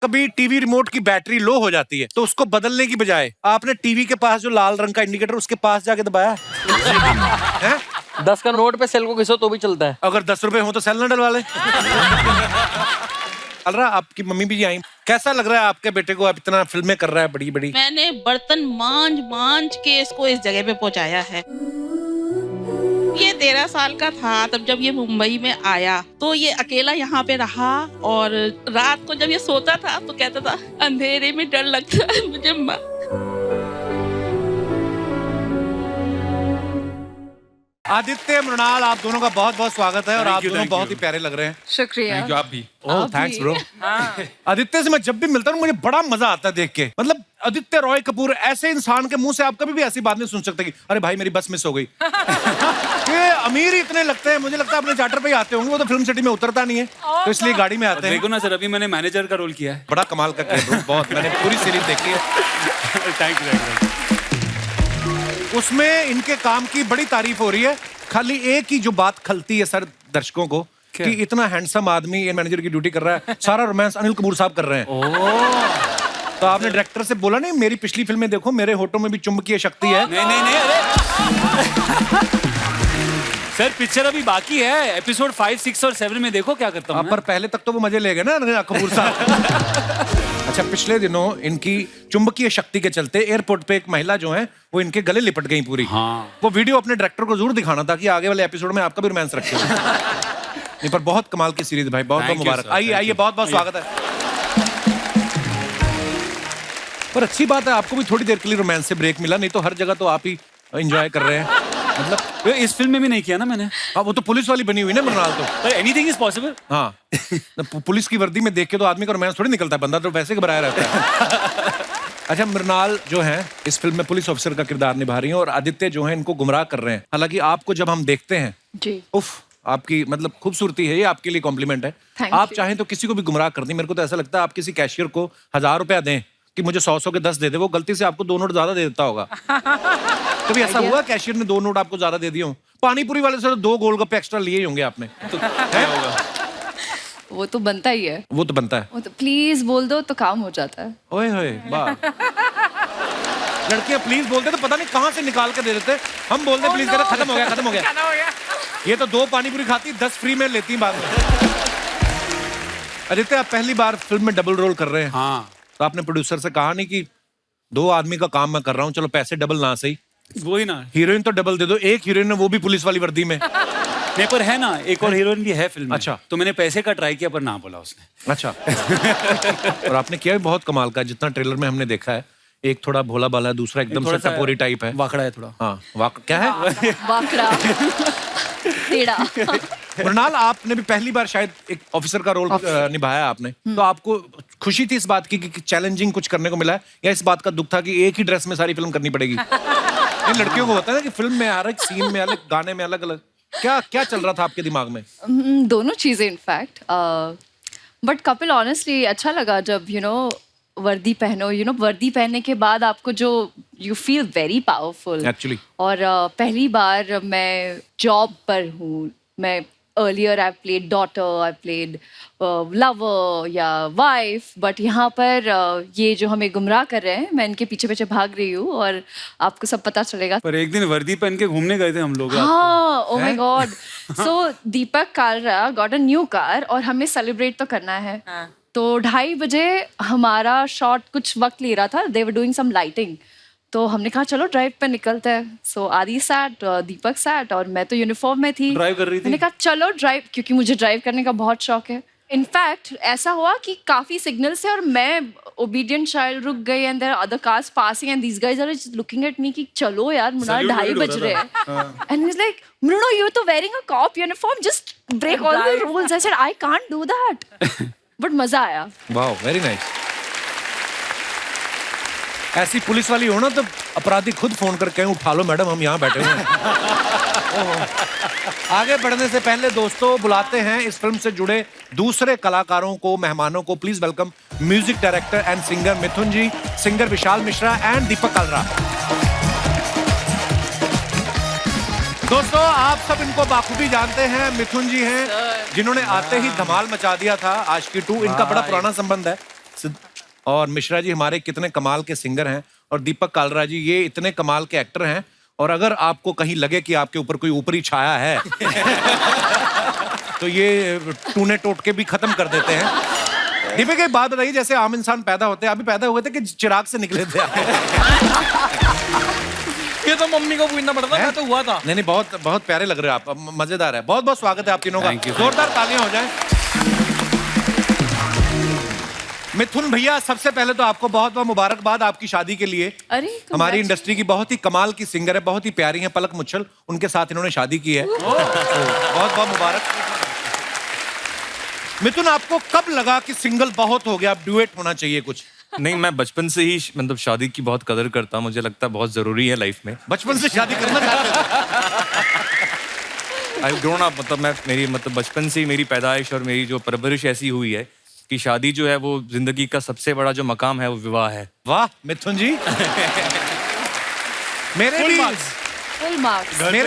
कभी TV remote की battery low हो जाती है तो उसको बदलने की बजाय आपने टीवी के पास जो लाल रंग का इंडिकेटर उसके पास जाके दबाया है? 10 का नोट पे सेल को घिसो तो भी चलता है। अगर 10 रुपए हो तो सेल ना डलवा ले। अलरा, आपकी मम्मी भी आई, कैसा लग रहा है आपके बेटे को? अब इतना फिल्में कर रहा है बड़ी बड़ी। मैंने बर्तन मांज के इसको इस जगह पे पहुंचाया है। ये 13 साल का था तब जब ये मुंबई में आया तो ये अकेला यहाँ पे रहा और रात को जब ये सोता था तो कहता था अंधेरे में डर लगता है मुझे माँ। आदित्य, मृणाल, आप दोनों का बहुत बहुत स्वागत है और आप दोनों बहुत ही प्यारे लग रहे हैं। शुक्रिया। आप भी। ओह थैंक्स ब्रो। आदित्य से मैं जब भी मिलता हूँ मुझे बड़ा मजा आता है देख के। मतलब आदित्य रॉय कपूर ऐसे इंसान के मुंह से आप कभी भी ऐसी बात नहीं सुन सकते कि अरे भाई मेरी बस मिस हो गई। ये अमीर इतने लगते हैं, मुझे लगता है अपने चार्टर पे ही आते होंगे, वो तो फिल्म सिटी में उतरता नहीं है तो इसलिए गाड़ी में आते हैं। देखो ना सर, अभी मैंने मैनेजर का रोल किया है। बड़ा कमाल का किया ब्रो, बहुत। मैंने पूरी सीरीज देखी है। Thank you. उसमें इनके काम की बड़ी तारीफ हो रही है। खाली एक ही जो बात खलती है सर दर्शकों को कि इतना हैंडसम आदमी ये मैनेजर की ड्यूटी कर रहा है, सारा रोमांस अनिल कपूर साहब कर रहे हैं। तो आपने डायरेक्टर से बोला नहीं मेरी पिछली फिल्में देखो, मेरे होठों में भी चुंबकीय शक्ति है। नहीं अरे सर, पिक्चर अभी बाकी है। एपिसोड 5, 6 और 7 में देखो क्या करता हूँ। पर पहले तक तो वो मजे ले गए ना कपूर साहब। अच्छा, पिछले दिनों इनकी चुंबकीय शक्ति के चलते एयरपोर्ट पे एक महिला जो है वो इनके गले लिपट गई पूरी। हाँ। वो वीडियो अपने डायरेक्टर को जरूर दिखाना था कि आगे वाले एपिसोड में आपका भी रोमांस रखे। नहीं, पर बहुत कमाल की सीरीज भाई, बहुत बहुत मुबारक। आइए आइए, बहुत बहुत स्वागत है। पर अच्छी बात है आपको भी थोड़ी देर के लिए रोमांस से ब्रेक मिला, नहीं तो हर जगह तो आप ही एंजॉय कर रहे हैं। मतलब इस फिल्म में भी नहीं किया ना मैंने। हाँ, वो तो पुलिस वाली बनी हुई ना मृणाल तो। Anything is possible. हाँ, पुलिस की वर्दी में देख के तो आदमी का रोमांस थोड़ी निकलता है, बंदा तो वैसे घबराया रहता है। अच्छा, मृणाल जो है इस फिल्म में पुलिस ऑफिसर का किरदार निभा रही हैं और आदित्य जो है इनको गुमराह कर रहे हैं। हालांकि आपको जब हम देखते हैं जी, उफ, आपकी मतलब खूबसूरती है, ये आपके लिए कॉम्प्लीमेंट है। Thank आप you. चाहें तो किसी को भी गुमराह कर दें। मेरे को तो ऐसा लगता है आप किसी कैशियर को 1000 रुपया दें कि मुझे 100 के 10 दे दे, वो गलती से आपको 2 नोट ज्यादा दे देता होगा। कभी ऐसा हुआ कैशियर ने 2 नोट आपको ज्यादा दे दिए हो? पानीपुरी वाले से तो 2 गोलगप्पे एक्स्ट्रा लिए ही होंगे आपने। तो क्या होगा? वो तो बनता ही है। वो तो बनता है। वो तो प्लीज बोल दो तो काम हो जाता है। ओए होए, वाह। लड़कियां प्लीज बोलते तो पता नहीं कहां से निकाल के दे देते। हम बोलते प्लीज कहते खत्म हो गया, खत्म हो गया। ये तो 2 पानीपुरी खाती 10 फ्री में लेती बाद में। आदित्य, आप पहली बार फिल्म में डबल रोल कर रहे हैं। हाँ। तो आपने प्रोड्यूसर से कहा नहीं कि 2 आदमी का काम मैं कर रहा हूँ, चलो पैसे डबल ना सही, वही ना, हीरोइन तो डबल दे दो। एक हीरोइन है वो भी पुलिस वाली वर्दी में। नहीं पर है ना, एक और हीरोइन भी है फिल्म में। अच्छा। तो मैंने पैसे का ट्राई किया पर ना बोला उसने। अच्छा। और आपने किया भी बहुत कमाल का, जितना ट्रेलर में हमने देखा है। एक थोड़ा भोला भाला है, दूसरा एकदम से टपोरी टाइप है। वाकड़ा है थोड़ा। हाँ, क्या है? वाकड़ा टेढ़ा। मृणाल, आपने भी पहली बार शायद एक ऑफिसर का रोल निभाया आपने, तो आपको खुशी थी इस बात की कि चैलेंजिंग कुछ करने को मिला है, या इस बात का दुख था कि एक ही ड्रेस में सारी फिल्म करनी पड़ेगी? ये लड़कियों को होता है ना कि फिल्म में हर एक सीन में अलग, गाने में अलग अलग। क्या चल रहा था आपके दिमाग में? दोनों चीजें इनफैक्ट। बट कपिल ऑनेस्टली अच्छा लगा जब वर्दी पहनो। वर्दी पहनने के बाद आपको जो you feel very powerful actually. और पहली बार मैं जॉब पर हूँ। मैं earlier I played daughter, I played lover या वाइफ, बट यहाँ पर ये जो हमें गुमराह कर रहे हैं, मैं इनके पीछे पीछे भाग रही हूँ और आपको सब पता चलेगा। पर एक दिन वर्दी पहन के घूमने गए थे हम लोग। हाँ, oh my God. So Deepak Kalra got a new car और हमें सेलिब्रेट तो करना है। तो 2:30 बजे हमारा शॉट कुछ वक्त ले रहा था, दे वर डूइंग सम लाइटिंग। तो हमने कहा चलो ड्राइव पे निकलते हैं। सो आदि सैट, दीपक सैट और मैं तो यूनिफॉर्म में थी। ड्राइव कर रही थी। मैंने कहा चलो ड्राइव, क्योंकि मुझे ड्राइव करने का बहुत शौक है। इनफैक्ट ऐसा हुआ कि काफी सिग्नल से और मैं ओबीडियंट चाइल्ड रुक गई and there other cars passing and these guys are just looking at me कि चलो यार, मृणाल 2:30 बज रहे हैं। And he is like, Mrunal you are तो wearing a cop uniform, just break all the rules. I said I can't do that. But मजा आया। वाह, वेरी नाइस। ऐसी पुलिस वाली हो ना तो अपराधी खुद फोन करके उठा लो मैडम, हम यहाँ बैठे हुए हैं। आगे बढ़ने से पहले दोस्तों बुलाते हैं इस फिल्म से जुड़े दूसरे कलाकारों को, मेहमानों को। Please welcome music director and singer Mithun ji, singer Vishal Mishra and Deepak Kalra. दोस्तों, आप सब इनको बाखूबी जानते हैं। मिथुन जी हैं जिन्होंने आते ही धमाल मचा दिया था आशिकी 2। इनका बड़ा पुराना संबंध है, और मिश्रा जी हमारे कितने कमाल के सिंगर हैं, और दीपक कालरा जी ये इतने कमाल के एक्टर हैं। और अगर आपको कहीं लगे कि आपके ऊपर कोई ऊपरी छाया है तो ये टूने टोटके भी खत्म कर देते हैं। दीपक एक बात बताइए, जैसे आम इंसान पैदा होते हैं, अभी पैदा हुए थे कि चिराग से निकले थे आप? ये तो मम्मी को पूछना पड़ता, मैं तो हुआ था। नहीं, बहुत बहुत प्यारे लग रहे हो आप, मजेदार है। बहुत बहुत स्वागत है आप तीनों का, जोरदार तालियां हो जाएं। मिथुन भैया, सबसे पहले तो आपको बहुत बहुत मुबारकबाद आपकी शादी के लिए। अरे हमारी इंडस्ट्री की बहुत ही कमाल की सिंगर है, बहुत ही प्यारी है, पलक मुच्छल, उनके साथ इन्होंने शादी की है। तो बहुत बहुत मुबारक। मिथुन, आपको कब लगा कि सिंगल बहुत हो गया, अब डुएट होना चाहिए कुछ? नहीं, मैं बचपन से ही मतलब शादी की बहुत कदर करता हूं। मुझे लगता है बहुत जरूरी है लाइफ में। बचपन से शादी करना चाहते आई ग्रोन अप, मतलब मैं मेरी मतलब बचपन से ही मेरी पैदाइश और मेरी जो परवरिश ऐसी हुई है कि शादी जो है वो जिंदगी का सबसे बड़ा जो मकाम है वो विवाह है। वाह मिथुन जी। मेरे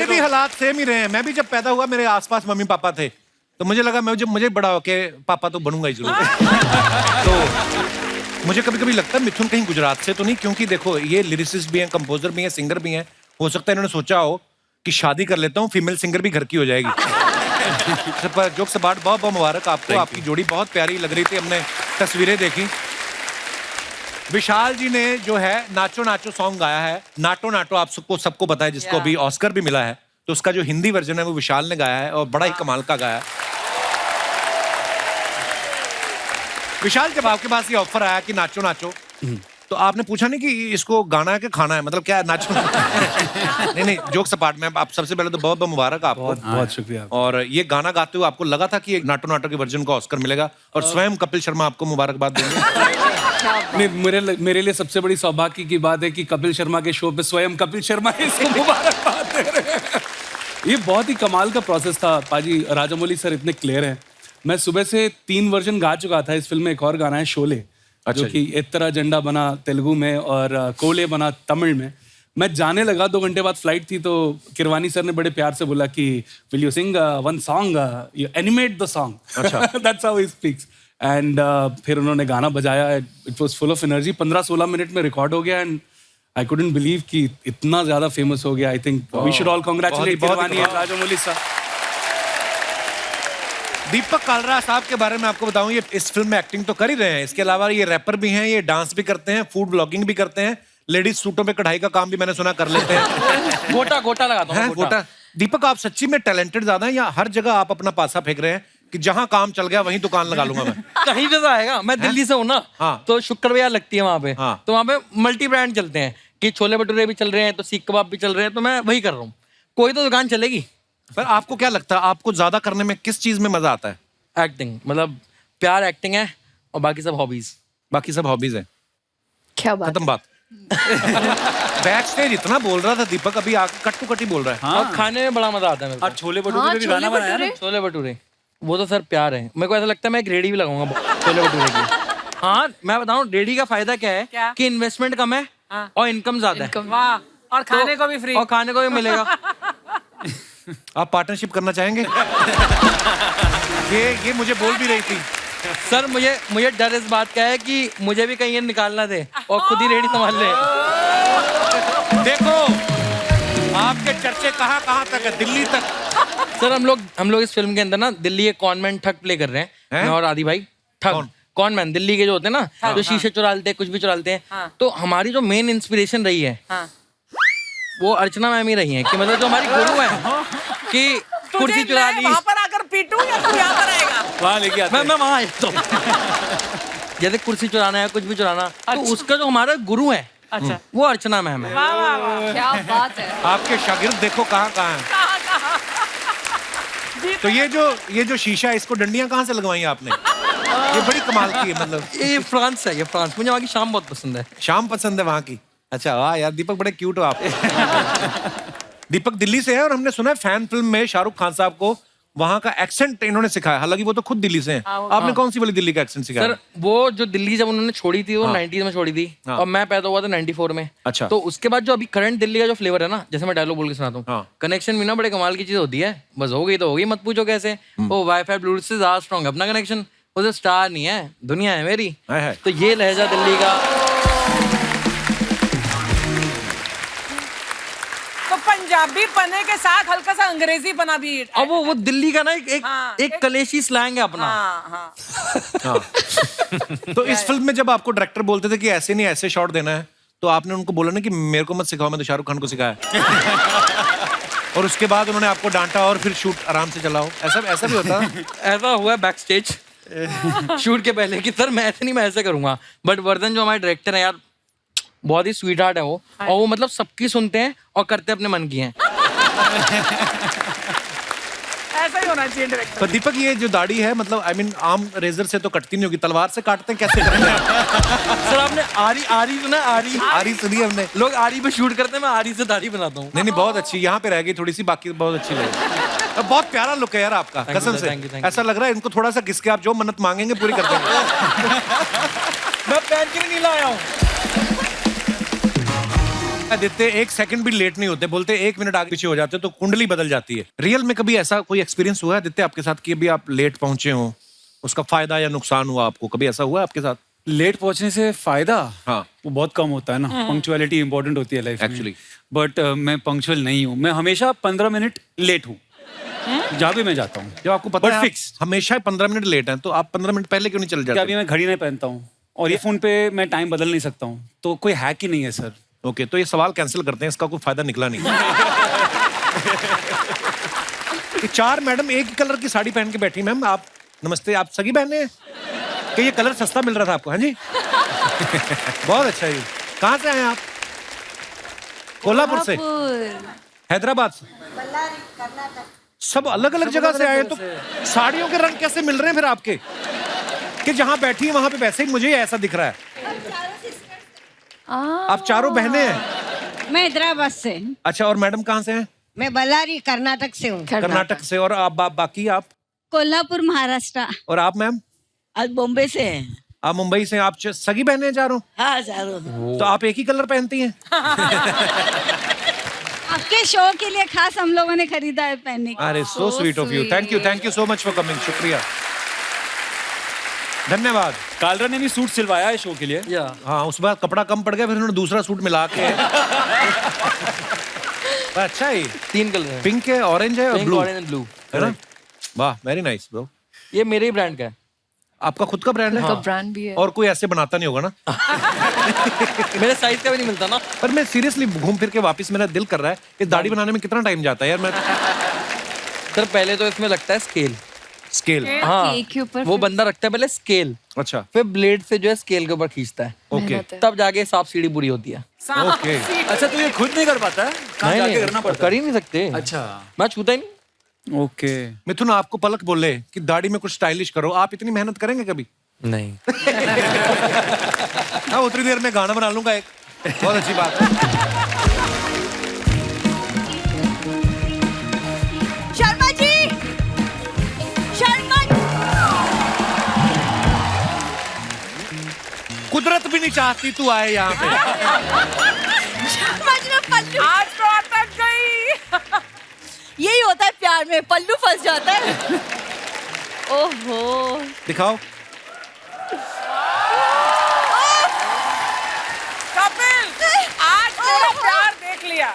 भी हालात सेम ही रहे हैं। मैं भी जब पैदा हुआ मेरे आसपास मम्मी पापा थे, तो मुझे लगा मैं जब मुझे बड़ा होके पापा तो बनूंगा ही जरूर। तो मुझे कभी कभी लगता है मिथुन कहीं गुजरात से तो नहीं, क्योंकि देखो ये लिरिसिस्ट भी हैं, कंपोजर भी हैं, सिंगर भी हैं। हो सकता है इन्होंने सोचा हो कि शादी कर लेता हूँ, फीमेल सिंगर भी घर की हो जाएगी। जोक से बात, बहुत बहुत मुबारक आपको। आपकी जोड़ी बहुत प्यारी लग रही थी, हमने तस्वीरें देखी। विशाल जी ने जो है नाचो नाचो सॉन्ग गाया है, नाटो नाटो, आप सबको पता है, जिसको अभी ऑस्कर भी मिला है। तो उसका जो हिंदी वर्जन है वो विशाल ने गाया है और बड़ा ही कमाल का गाया है। विशाल, जब आपके पास ये ऑफर आया कि नाचो नाचो, तो आपने पूछा नहीं कि इसको गाना है कि खाना है, मतलब क्या नाचो? नहीं, जोक सपाट में। आप सबसे पहले तो बहुत बहुत मुबारक आपको, बहुत शुक्रिया। और ये गाना गाते हुए आपको लगा था कि एक नाटो नाटो के वर्जन को ऑस्कर मिलेगा, और स्वयं कपिल शर्मा आपको मुबारकबाद देंगे? नहीं, मेरे लिए सबसे बड़ी सौभाग्य की बात है कि कपिल शर्मा के शो पे स्वयं कपिल शर्मा इसको मुबारकबाद दे रहे हैं। ये बहुत ही कमाल का प्रोसेस था पाजी। राजामौली सर इतने क्लियर हैं। मैं सुबह से 3 वर्जन गा चुका था। इस फिल्म में एक और गाना है शोले, जो कि इत्तरा झंडा बना तेलुगु में और कोले बना तमिल में। मैं जाने लगा, 2 घंटे बाद फ्लाइट थी, तो किरवानी सर ने बड़े प्यार से बोला कि will you sing one song, you animate the song. That's how he speaks. And फिर उन्होंने गाना बजाया। It was full of energy. 15-16 minute में रिकॉर्ड हो गया, एंड आई कुडंट बिलीव कि इतना ज्यादा फेमस हो गया। I think we should all congratulate Keeravani and Rajamouli sir. Deepak Kalra साहब के बारे में आपको बताऊं, ये इस फिल्म में एक्टिंग तो कर ही रहे हैं, इसके अलावा ये रैपर भी हैं, ये डांस भी करते हैं, फूड ब्लॉगिंग भी करते हैं, लेडीज सूटों पे कढ़ाई का काम भी मैंने सुना कर लेते हैं। गोटा लगाता हूँ, गोटा। दीपक, आप सच्ची में टैलेंटेड ज्यादा हैं, या हर जगह आप अपना पासा फेंक रहे हैं कि जहां काम चल गया वहीं दुकान लगा लूंगा मैं? कहीं पे तो आएगा। मैं दिल्ली से हूँ ना, तो शुक्र बाजार लगती है वहाँ पे। तो वहाँ पे मल्टी ब्रांड चलते हैं कि छोले भटूरे भी चल रहे हैं, तो सीख कबाब भी चल रहे हैं, तो मैं वही कर रहा हूँ। कोई तो दुकान चलेगी। पर आपको क्या लगता है, आपको ज्यादा करने में किस चीज में मजा आता है? एक्टिंग, मतलब प्यार एक्टिंग है, और बाकी सब हॉबीज। बाकी सब हॉबीज है। क्या बात, खत्म बात। बैक स्टेज इतना बोल रहा था दीपक, अभी आके कट टू कट ही बोल रहा है। और खाने में बड़ा मजा आता है मेरे को। और छोले भटूरे भी गाना बनाया ना? छोले भटूरे, वो तो सर प्यार है। मेरे को ऐसा लगता है मैं एक रेडी भी लगाऊंगा छोले भटूरे की। हाँ, मैं बताऊं रेडी का फायदा क्या है कि इन्वेस्टमेंट कम है और इनकम ज्यादा है। वाह, और खाने को भी फ्री। और खाने को भी मिलेगा। आप पार्टनरशिप करना चाहेंगे? ये मुझे बोल भी रही थी सर। मुझे डर इस बात का है कि मुझे भी कहीं ये निकालना दे और खुद ही रेडी संभाल ले। देखो आपके चर्चे कहाँ तक है, दिल्ली तक। सर हम लोग इस फिल्म के अंदर ना दिल्ली के कॉनमैन ठग प्ले कर रहे हैं, मैं और आदि भाई। ठग कॉनमैन दिल्ली के जो होते हैं ना, जो शीशे चुरा लेते हैं, कुछ भी चुरा लेते हैं। तो हमारी जो मेन इंस्पिरेशन रही है वो अर्चना मैम ही रही है, कि मतलब जो हमारी गुरु है कि कुर्सी चुरा ली। वहाँ पर आकर पीटूं या तू यहाँ पर आएगा? वहाँ लेके आते हैं। मैं वहाँ आया जैसे कुर्सी चुराना है, कुछ भी चुराना, तो उसका जो हमारा गुरु है वो अर्चना मैम है। वाह वाह वाह, क्या बात है। आपके शागिर्द देखो कहाँ हैं। तो ये जो शीशा है, इसको डंडियां कहाँ से लगवाई आपने? ये बड़ी कमाल की है। मतलब ये फ्रांस है, ये फ्रांस। मुझे वहाँ की शाम बहुत पसंद है। शाम पसंद है वहाँ की? अच्छा, वाह यार दीपक, बड़े क्यूट हो आप। दीपक दिल्ली से है, और हमने सुना है फैन फिल्म में शाहरुख खान साहब को वहाँ का एक्सेंट इन्होंने सिखाया, हालांकि वो तो खुद दिल्ली से हैं। आपने कौन सी वाली दिल्ली का एक्सेंट सिखाया? सर, वो जो दिल्ली जब उन्होंने छोड़ी थी वो 90s में छोड़ी थी, और मैं पैदा हुआ था 94 में। अच्छा। तो उसके बाद जो अभी करंट दिल्ली का जो फ्लेवर है ना, जैसे मैं डायलॉग बोल के सुनाता हूँ, कनेक्शन भी ना बड़े कमाल की चीज होती है। बस हो गई तो हो गई, मत पूछो कैसे। वो वाईफाई ब्लूटूथ से ज्यादा स्ट्रॉन्ग है अपना कनेक्शन। वो तो स्टार नहीं है, दुनिया है मेरी। है। तो ये लहजा दिल्ली का। तो पंजाबी पने के साथ हल्का सा अंग्रेजी पना भी। अब वो दिल्ली का ना एक हाँ, एक कलेशी स्लैंग है अपना। हाँ हाँ। तो इस फिल्म में जब आपको डायरेक्टर बोलते थे कि ऐसे नहीं ऐसे शॉट देना है, तो आपने उनको बोला ना कि मेरे को मत सिखाओ, मैं तो शाहरुख खान को सिखाया। और उसके बाद उन्होंने आपको डांटा और फिर शूट आराम से चलाओ, ऐसा भी होता है? ऐसा हुआ बैक स्टेज शूट के पहले कि सर मैं ऐसे नहीं, मैं ऐसे करूंगा। बट वर्धन जो हमारे डायरेक्टर है यार, बहुत ही स्वीट हार्ट है वो, और वो मतलब सबकी सुनते हैं और करते अपने मन की हैं। ऐसा ही होना चाहिए डायरेक्टर। तो दीपक, ये जो दाढ़ी है मतलब आई मीन आम रेजर से तो कटती नहीं होगी, तलवार से काटते हैं, कैसे करते हैं? सर आपने आरी सुना? आरी सुनी हमने। लोग आरी पे शूट करते हैं, मैं आरी से दाढ़ी बनाता हूँ। नहीं बहुत अच्छी, यहाँ पे रह गई थोड़ी सी, बाकी बहुत अच्छी लगी। बहुत प्यारा लुक है यार आपका, Thank you, कसम sir, से। thank you, thank you. ऐसा लग रहा है इनको थोड़ा सा घिस के आप जो मन्नत मांगेंगे पूरी कर देंगे। मैं पहन के भी नहीं लाया हूँ। आदित्य 1 सेकंड भी लेट नहीं होते, बोलते 1 मिनट आगे पीछे हो जाते तो कुंडली बदल जाती है। रियल में कभी ऐसा कोई एक्सपीरियंस हुआ है आदित्य आपके साथ कि अभी आप लेट पहुंचे हो, उसका फायदा या नुकसान हुआ आपको? कभी ऐसा हुआ है आपके साथ? लेट पहुंचने से फायदा हाँ। वो बहुत कम होता है ना। पंक्चुअलिटी इंपॉर्टेंट होती है लाइफ में Actually. बट मैं पंक्चुअल नहीं हूँ, मैं हमेशा 15 मिनट लेट हूँ जहाँ भी मैं जाता हूँ। जब आपको पता But है आप fix. हमेशा 15 मिनट लेट हैं, तो आप 15 मिनट पहले क्यों नहीं चल क्या जाते? अभी मैं घड़ी नहीं पहनता हूँ और ये फोन पे मैं टाइम बदल नहीं सकता हूँ, तो कोई हैक ही नहीं है सर। ओके, तो ये सवाल कैंसिल करते हैं, इसका कोई फायदा निकला नहीं। ये 4 मैडम एक ही कलर की साड़ी पहन के बैठी। मैम आप नमस्ते, आप सगी बहने हैं कि ये कलर सस्ता मिल रहा था आपको? हाँ जी। बहुत अच्छा जी। कहाँ से आए आप? कोल्हापुर से, हैदराबाद से, सब अलग अलग जगह से आए। तो साड़ियों के रंग कैसे मिल रहे हैं फिर आपके, कि जहां बैठी है वहां पे वैसे ही मुझे ऐसा दिख रहा है? आप चारों बहनें हैं? मैं हैदराबाद से। अच्छा, और मैडम कहाँ से हैं? मैं बल्लारी कर्नाटक से हूँ। कर्नाटक से। और आप बाकी आप? कोल्हापुर महाराष्ट्र। और आप मैम? आज बॉम्बे से हैं। आप मुंबई से। आप सगी बहनें हैं चारों? हाँ जरूर। तो आप एक ही कलर पहनती हैं? आपके शो के लिए खास हम लोगों ने खरीदा है पहनने के। अरे so sweet of you, thank you so much for coming, शुक्रिया, धन्यवाद। कालरा ने भी सूट सिलवाया है शो के लिए। हाँ, उस बार कपड़ा कम पड़ गया, फिर उन्होंने दूसरा सूट मिला के। अच्छा है। 3 कलर है, पिंक है, ऑरेंज है और pink, blue orange and blue. है ना? वाह, वेरी नाइस ब्रो। ये मेरे ही ब्रांड का है। आपका खुद का ब्रांड है? का ब्रांड भी है। और कोई ऐसे बनाता नहीं होगा ना? मेरे साइज का भी नहीं मिलता ना। पर मैं सीरियसली घूम फिर के वापस, मेरा दिल कर रहा है, इस दाढ़ी बनाने में कितना टाइम जाता है यार? मैं सर पहले तो इसमें लगता है स्केल। स्केल? हाँ, केक के ऊपर वो बंदा रखता है पहले स्केल, अच्छा, फिर ब्लेड से जो है स्केल के ऊपर खींचता है, ओके तब जाके सांप सीढ़ी पूरी होती है। ओके। अच्छा, तो ये खुद नहीं कर पाता है? कहाँ जाके करना पड़ता कर ही नहीं सकते। अच्छा। मैं छूता ही नहीं। ओके। मिथुन, आपको पलक बोले कि दाढ़ी में कुछ स्टाइलिश करो, आप इतनी मेहनत करेंगे कभी? नहीं। हाँ, उतनी देर में गाना बना लूंगा एक, बहुत अच्छी बात है। शर्मा जी, शर्मा कुदरत भी नहीं चाहती तू आए यहाँ पे। आज तो अटक गई। यही होता है प्यार में, पल्लू फंस जाता है। ओहो, दिखाओ। कपिल, आज मेरा प्यार देख लिया।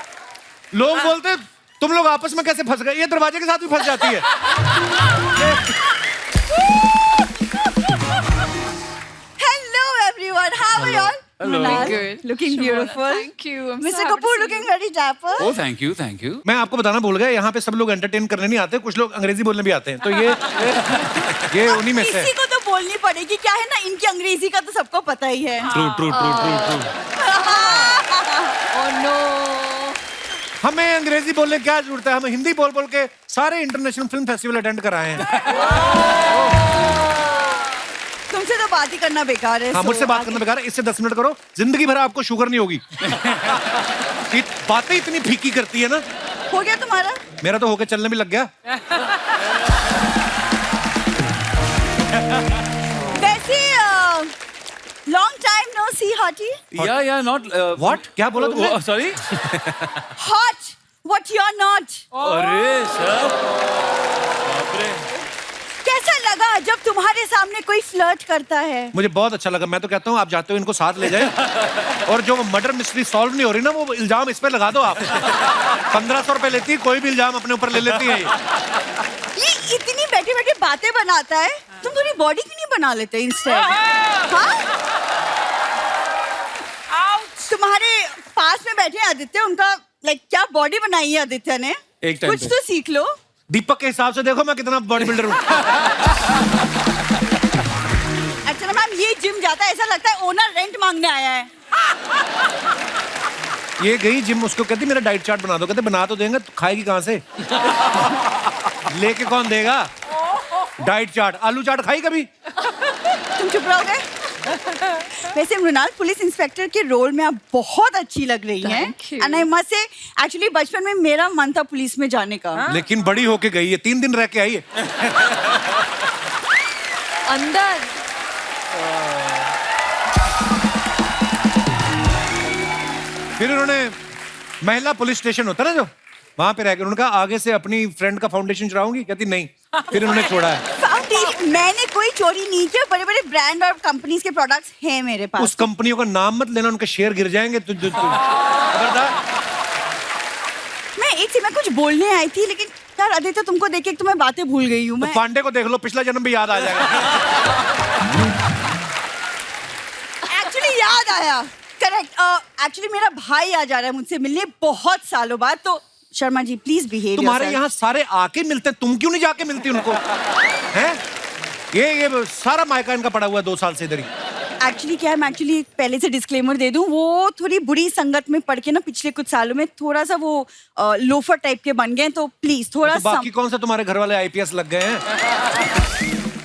लोग बोलते तुम लोग आपस में कैसे फंस गए? ये दरवाजे के साथ भी फंस जाती है। Hello everyone, how are you all? good. Looking beautiful. Thank you. I'm Mr. so happy to Kapoor see looking very dapper. Oh thank you, thank you. मैं आपको बताना भूल गया, यहाँ पे सब लोग एंटरटेन करने नहीं आते, कुछ लोग अंग्रेजी बोलने भी आते हैं, तो ये उन्हीं में से इसी को तो बोलनी पड़ेगी, क्या है ना, इनकी अंग्रेजी का तो सबको पता ही है। True true true true true. Oh no. हमें अंग्रेजी बोलने क्या जरूरत है? हम हिंदी बोल बोल के सारे इंटरनेशनल फिल्म फेस्टिवल अटेंड कराए हैं। तुमसे तो बात ही करना बेकार है। हाँ, मुझसे बात करना बेकार है, इससे 10 मिनट करो, जिंदगी भर आपको शुगर नहीं होगी। ये बातें इतनी फीकी करती है ना। हो गया तुम्हारा? मेरा तो होके चलने भी लग गया। वैसे long time no see hottie. या नॉट व्हाट? क्या बोला तुमने? Sorry. Hot what you are not. अरे सर, बाप रे। कैसा लगा जब तुम्हारे सामने कोई फ्लर्ट करता है? मुझे बहुत अच्छा लगा। मैं तो कहता हूँ आप जाते हो इनको साथ ले जाए और जो मर्डर मिस्ट्री सॉल्व नहीं हो रही ना, वो इल्जाम इस पे लगा दो आप। 1500 रुपए लेती है, कोई भी इल्जाम अपने ऊपर ले लेती है। ये इतनी बैठे बैठे बातें बनाता है, तुम थोड़ी बॉडी क्यों नहीं बना लेते इंस्टेड? तुम्हारे पास में बैठे आदित्य, उनका लाइक क्या बॉडी बनाई है आदित्य ने, एक टाइम कुछ पे। तो सीख लो। दीपक के हिसाब से देखो मैं कितना बॉडी बिल्डर हूँ। अच्छा मैम, ये जिम जाता है, ऐसा लगता है ओनर रेंट मांगने आया है। ये गई जिम, उसको कहती मेरा डाइट चार्ट बना दो। कहते बना तो देंगे, तो खाएगी कहाँ से? लेके कौन देगा डाइट चार्ट? आलू चाट खाई कभी? तुम चुप रहोगे? वैसे मृणाल, पुलिस इंस्पेक्टर के रोल में आप बहुत अच्छी लग रही हैं। Thank you. And I must say, actually बचपन में मेरा मन था पुलिस में जाने का। लेकिन बड़ी होके गई है, 3 दिन रह के आई है। अंदर फिर उन्होंने महिला पुलिस स्टेशन होता ना जो, वहां पे रहकर उन्होंने कहा आगे से अपनी फ्रेंड का फाउंडेशन चढ़ाऊंगी। कहती नहीं। फिर उन्होंने छोड़ा है। फाउंडेशन मैंने कोई चोरी नहीं किया, बड़े बड़े ब्रांड और कंपनीज के प्रोडक्ट्स हैं मेरे पास। उस कंपनियों का नाम मत लेना, उनके शेयर गिर जाएंगे। खबरदार। मैं कुछ बोलने आई थी, लेकिन यार आदित्य तुमको देख के तो मैं बातें भूल गई हूँ। तो मैं पांडे को देख लो, पिछला जन्म भी याद आ जाएगा। एक्चुअली याद आया, करेक्ट। एक्चुअली मेरा भाई आ जा रहा है मुझसे मिलने बहुत सालों बाद, तो शर्मा जी प्लीज बिहेव। तुम्हारे यहाँ सारे आके मिलते हैं, तुम क्यों नहीं जाके मिलती उनको? हैं? ये सारा मायका इनका पड़ा हुआ है 2 साल से इधर ही। एक्चुअली क्या है, मैं एक्चुअली पहले से डिस्क्लेमर दे दूं, वो थोड़ी बुरी संगत में पड़ के ना पिछले कुछ सालों में थोड़ा सा वो लोफर टाइप के बन गए, तो प्लीज थोड़ा तो बाकी कौन सा तुम्हारे घर वाले आईपीएस लग गए हैं?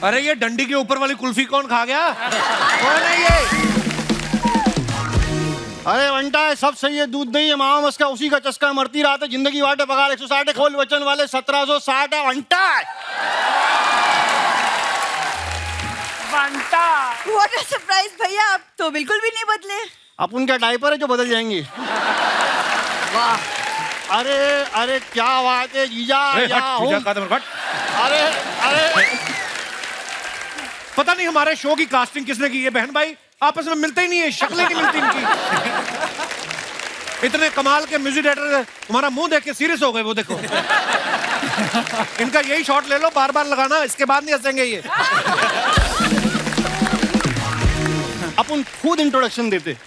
अरे ये डंडी के ऊपर वाली कुल्फी कौन खा गया? कौन है ये? अरे वंटा है, सब सही है, दूध दही है, मामा मस्का उसी का चस्का, मरती रात है, जिंदगी वाटे पगार 160 है, खोल वचन वाले 1760 है। वंटा व्हाट अ सरप्राइज भैया, आप तो बिल्कुल भी नहीं बदले। अपन क्या डायपर है जो बदल जाएंगे? वाह, अरे अरे क्या बात है जीजा। अरे अरे पता नहीं हमारे शो की कास्टिंग किसने की है। बहन भाई आपस में मिलते ही नहीं है, शक्लें नहीं मिलती इनकी। इतने कमाल के म्यूजिक डायरेक्टर, तुम्हारा मुंह देख के सीरियस हो गए। वो देखो इनका यही शॉट ले लो, बार बार लगाना, इसके बाद नहीं हंसेंगे ये। अपन खुद इंट्रोडक्शन देते।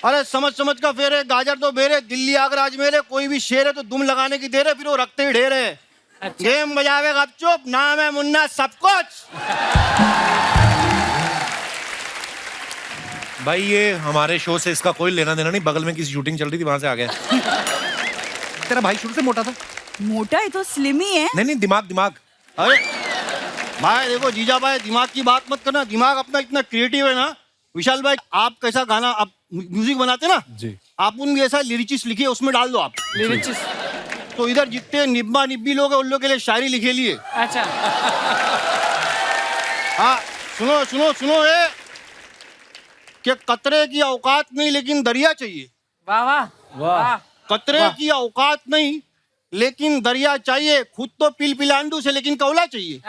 अरे समझ समझ का फेरे, गाजर तो बेरे, दिल्ली आगरा अजमेर है, कोई भी शेर है तो दुम लगाने की देर है, फिर वो रखते ही ढेर है। अच्छा। गेम बजावे गपचुप, नाम है मुन्ना सब कुछ। भाई ये हमारे शो से इसका कोई लेना देना नहीं, बगल में किसी शूटिंग चल रही थी, वहां से आ गया। तेरा भाई शुरू से मोटा था? मोटा है तो स्लिम ही है। नहीं दिमाग। अरे भाई देखो जीजा भाई, दिमाग की बात मत करना, दिमाग अपना इतना क्रिएटिव है ना। विशाल भाई, आप कैसा गाना, आप म्यूजिक बनाते ना जी, आप उन भी ऐसा लिरिचिस लिखिए, उसमें डाल दो आप लिरिचिस। तो इधर जितने निब्बा निब्बी लोग हैं उन लोग के लिए शायरी लिखे लिए। अच्छा हाँ सुनो सुनो सुनो, ये कि कतरे की औकात नहीं लेकिन दरिया चाहिए। वाह वाह वाह। कतरे की औकात नहीं लेकिन दरिया चाहिए, खुद तो पिल पिलांडू से लेकिन कौला चाहिए।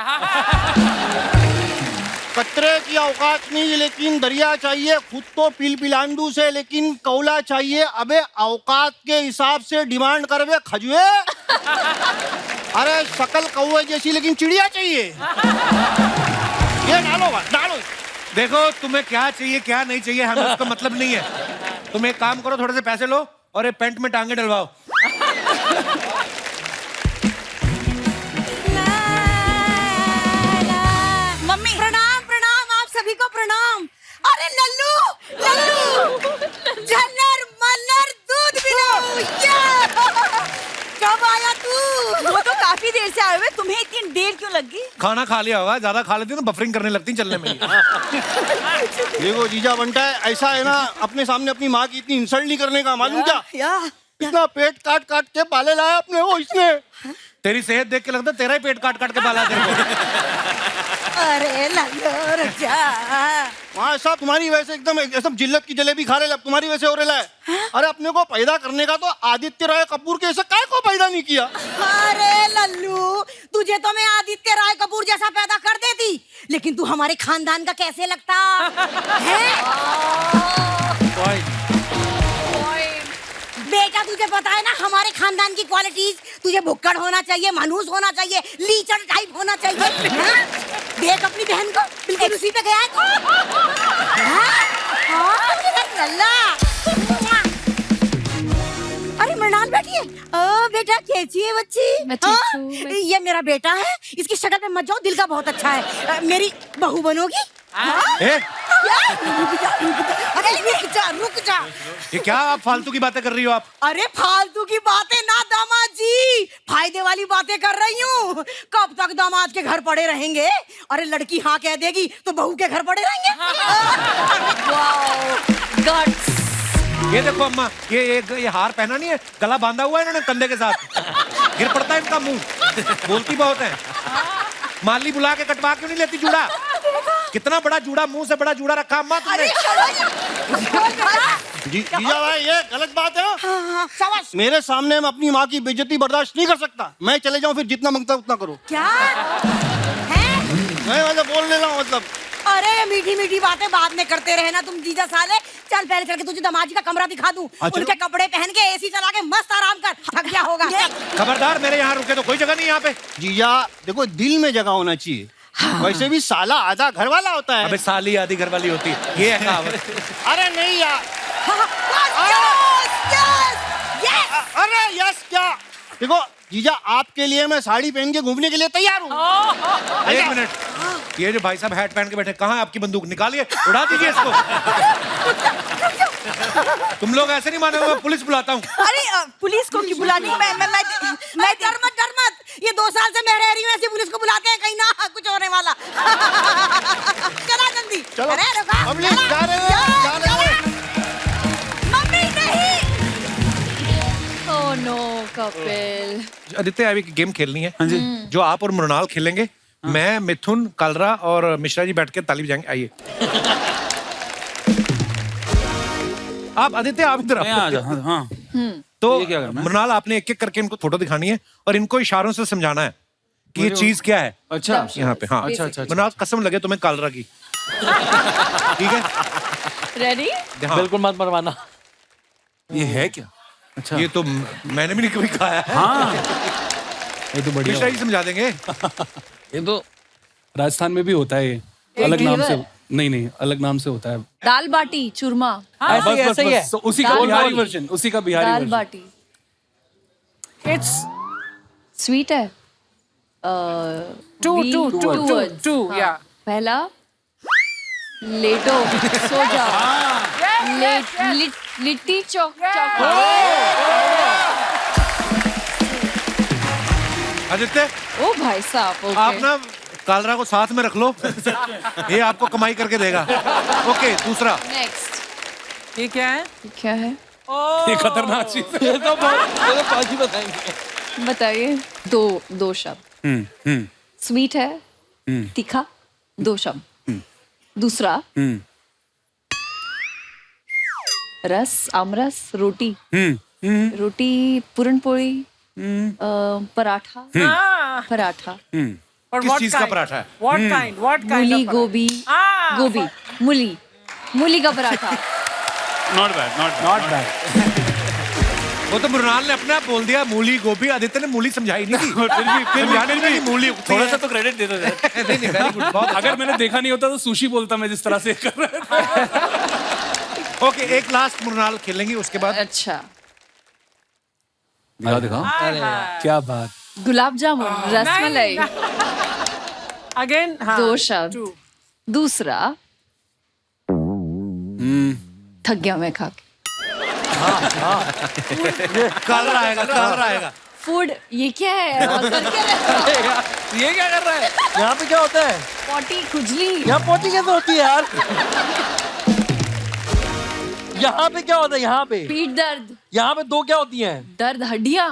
कतरे की औकात नहीं लेकिन दरिया चाहिए, खुद तो पिल पिलांडू से लेकिन कौला चाहिए। अबे औकात के हिसाब से डिमांड करवे खजुए। अरे शकल कौवे जैसी लेकिन चिड़िया चाहिए। ये डालो। देखो तुम्हें क्या चाहिए क्या नहीं चाहिए हमें उसका मतलब नहीं है। तुम एक काम करो, थोड़े से पैसे लो और एक पेंट में टांगे डलवाओ। मम्मी प्रणाम प्रणाम, आप सभी को प्रणाम। अरे लल्लू झन्नर मन्नर दूध पिलाओ। कब आया तू? वो तो काफी देर से आए हुए, तुम्हें इतनी देर क्यों लगी? खाना खा लिया होगा, ज्यादा खा लेती तो बफरिंग करने लगती चलने में। देखो जीजा बनता है, ऐसा है ना, अपने सामने अपनी माँ की इतनी इंसल्ट नहीं करने का, मालूम क्या? या इतना पेट काट काट के पाले लाया अपने वो इसने। तेरी सेहत देख के लगता है तेरा ही पेट काट काट के पाला तेरे को। अरे लल्लू रुक जा। वहाँ साहब तुम्हारी वैसे एकदम जिल्लत की जलेबी खा रहे, तुम्हारी वैसे हो रहा है। अरे अपने को पैदा करने का तो आदित्य राय कपूर के ऐसे काय को पैदा नहीं किया। अरे लल्लू, तुझे तो मैं आदित्य राय कपूर जैसा पैदा कर देती, लेकिन तू हमारे खानदान का कैसे लगता है? बेटा तुझे पता है ना हमारे खानदान की क्वालिटीज, तुझे भुक्कड़ होना चाहिए, मनहूस होना चाहिए, लीचड़ टाइप होना चाहिए। हाँ? देख अपनी बहन को, बिल्कुल उसी पे गया है। हाँ, मेरा लल्ला। अरे मृणाल बैठी है। ओ बेटा कैसी है बच्ची? मैं ठीक हूँ। ये मेरा बेटा है, इसकी शक्ल पे मत जाओ, दिल का बहुत अच्छा है। मेरी बहू बनोगी? ए? अरे रुक जा। ये क्या आप फालतू की बातें कर रही हो आप? अरे फालतू की बातें ना दामाद जी, फायदे वाली बातें कर रही हूँ। कब तक दामाद के घर पड़े रहेंगे? अरे लड़की हाँ कह देगी तो बहू के घर पड़े रहेंगे। गट्स। ये देखो अम्मा, ये हार पहना नहीं है, गला बांधा हुआ है इन्होंने कंधे के साथ, गिर पड़ता है इनका मुंह, बोलती बहुत है। माली बुला के कटवा क्यों नहीं लेती जूड़ा? कितना बड़ा जूड़ा, मुंह से बड़ा जूड़ा रखा अम्मा तुमने। जीजा भाई ये गलत बात है। मेरे सामने मैं अपनी माँ की बेइज्जती बर्दाश्त नहीं कर सकता। मैं चले जाऊँ फिर जितना मांगता उतना करो। क्या है? मैं मतलब बोल ले रहा हूँ मतलब। अरे मीठी मीठी बातें बाद में करते रहे ना तुम जीजा साले। चल पहले चल के तुझे दामाद जी का कमरा दिखा दूं। उनके कपड़े पहन के एसी चला के मस्त आराम कर, थक गया होगा। खबरदार, मेरे यहाँ रुके तो कोई जगह नहीं यहाँ पे। जीजा देखो, दिल में जगह होना चाहिए। वैसे भी साला आधा घर वाला होता है। अबे साली आधी घर वाली होती है, ये है कहावत। अरे नहीं यार। अरे यस क्या? देखो जीजा, आपके लिए मैं साड़ी पहन के घूमने के लिए तैयार हूँ। एक मिनट, ये जो भाई साहब हैट पहन के बैठे, कहाँ है आपकी बंदूक? निकालिए, उड़ा दीजिए इसको। तुम लोग ऐसे नहीं मानोगे, मैं पुलिस बुलाता हूँ। अरे पुलिस को क्यों बुलानी? मैं डर मत। ये 2 साल से मैं रह रही हूँ, ऐसी पुलिस को बुलाते हैं कहीं ना कुछ होने वाला। चला जल्दी। चलो। अरे रुका। अबली, जा रहे हैं। मम्मी नहीं। Oh no Kapil. आदित्य, अभी गेम खेलनी है जो आप और मृणाल खेलेंगे। मैं, मिथुन, कलरा और मिश्रा जी बैठ के ताली बजाएंगे। आइए आप। आदित्य आप इधर आओ। हाँ। तो ये क्या करना है? मृणाल, आपने एक एक करके इनको फोटो दिखानी है और इनको इशारों से समझाना है कि ये चीज क्या है। अच्छा यहाँ पे। हाँ अच्छा। मृणाल, कसम लगे तुम्हें कलरा की। ठीक है, रेडी? हाँ। बिल्कुल मत मरवाना। ये है क्या? अच्छा, ये तो मैंने भी नहीं कभी खाया है। हाँ ये तो बढ़िया। मिश्रा जी समझा देंगे। ये तो राजस्थान में भी होता है ये, अलग नाम से। नहीं, अलग नाम से होता है। दाल बाटी चूरमा। ऐसे ही है। तो उसी का दाल बिहारी बाटी। वर्जन, उसी का बिहारी दाल वर्जन। बाटी It's स्वीट है। two words. two. Yeah. पहला लेटो, सो जाओ। लिट्टी चौक। आदित्य, ओ भाई साहब, ओके। आप ना कालरा को साथ में रख लो, ये आपको कमाई करके देगा। ओके, दूसरा। नेक्स्ट। ये क्या है? क्या है? ये खतरनाक चीज है। ये तो पाजी बताएंगे। बताइए। दो शब्द। स्वीट है, तीखा, 2 शब्द। दूसरा रस, आमरस, रोटी। रोटी, पूरन पोली, पराठा। पराठा। और किस what चीज का kind? पराठा है? What kind? What kind? मूली, of गोभी। Ah, गोभी, मूली का पराठा। Not bad. वो तो मृणाल ने अपने आप बोल दिया मूली गोभी। आदित्य ने मूली समझाई नहीं थी। फिर भी मूली थोड़ा सा तो क्रेडिट दे दो यार। नहीं, very good, बहुत अच्छा। अगर मैंने देखा नहीं होता तो सुशी बोलता मैं, जिस तरह से कर रहा था। ओके, एक लास्ट मृणाल खेलेंगे, उसके बाद अच्छा। दिखाओ। क्या बात। गुलाब जामुन, रसमलाई। Again. हाँ. 2 शब्द। Two. दूसरा थक गया मैं खा के। कालरा आएगा। फूड, ये क्या है? और करके रखा। ये क्या कर रहा है? यहाँ पे क्या होता है? पोटी, खुजली। यहाँ पोटी कैसे होती है यार? यहाँ पे क्या होता है? यहाँ पे पीठ दर्द। यहाँ पे 2 क्या होती हैं? दर्द, हड्डियाँ।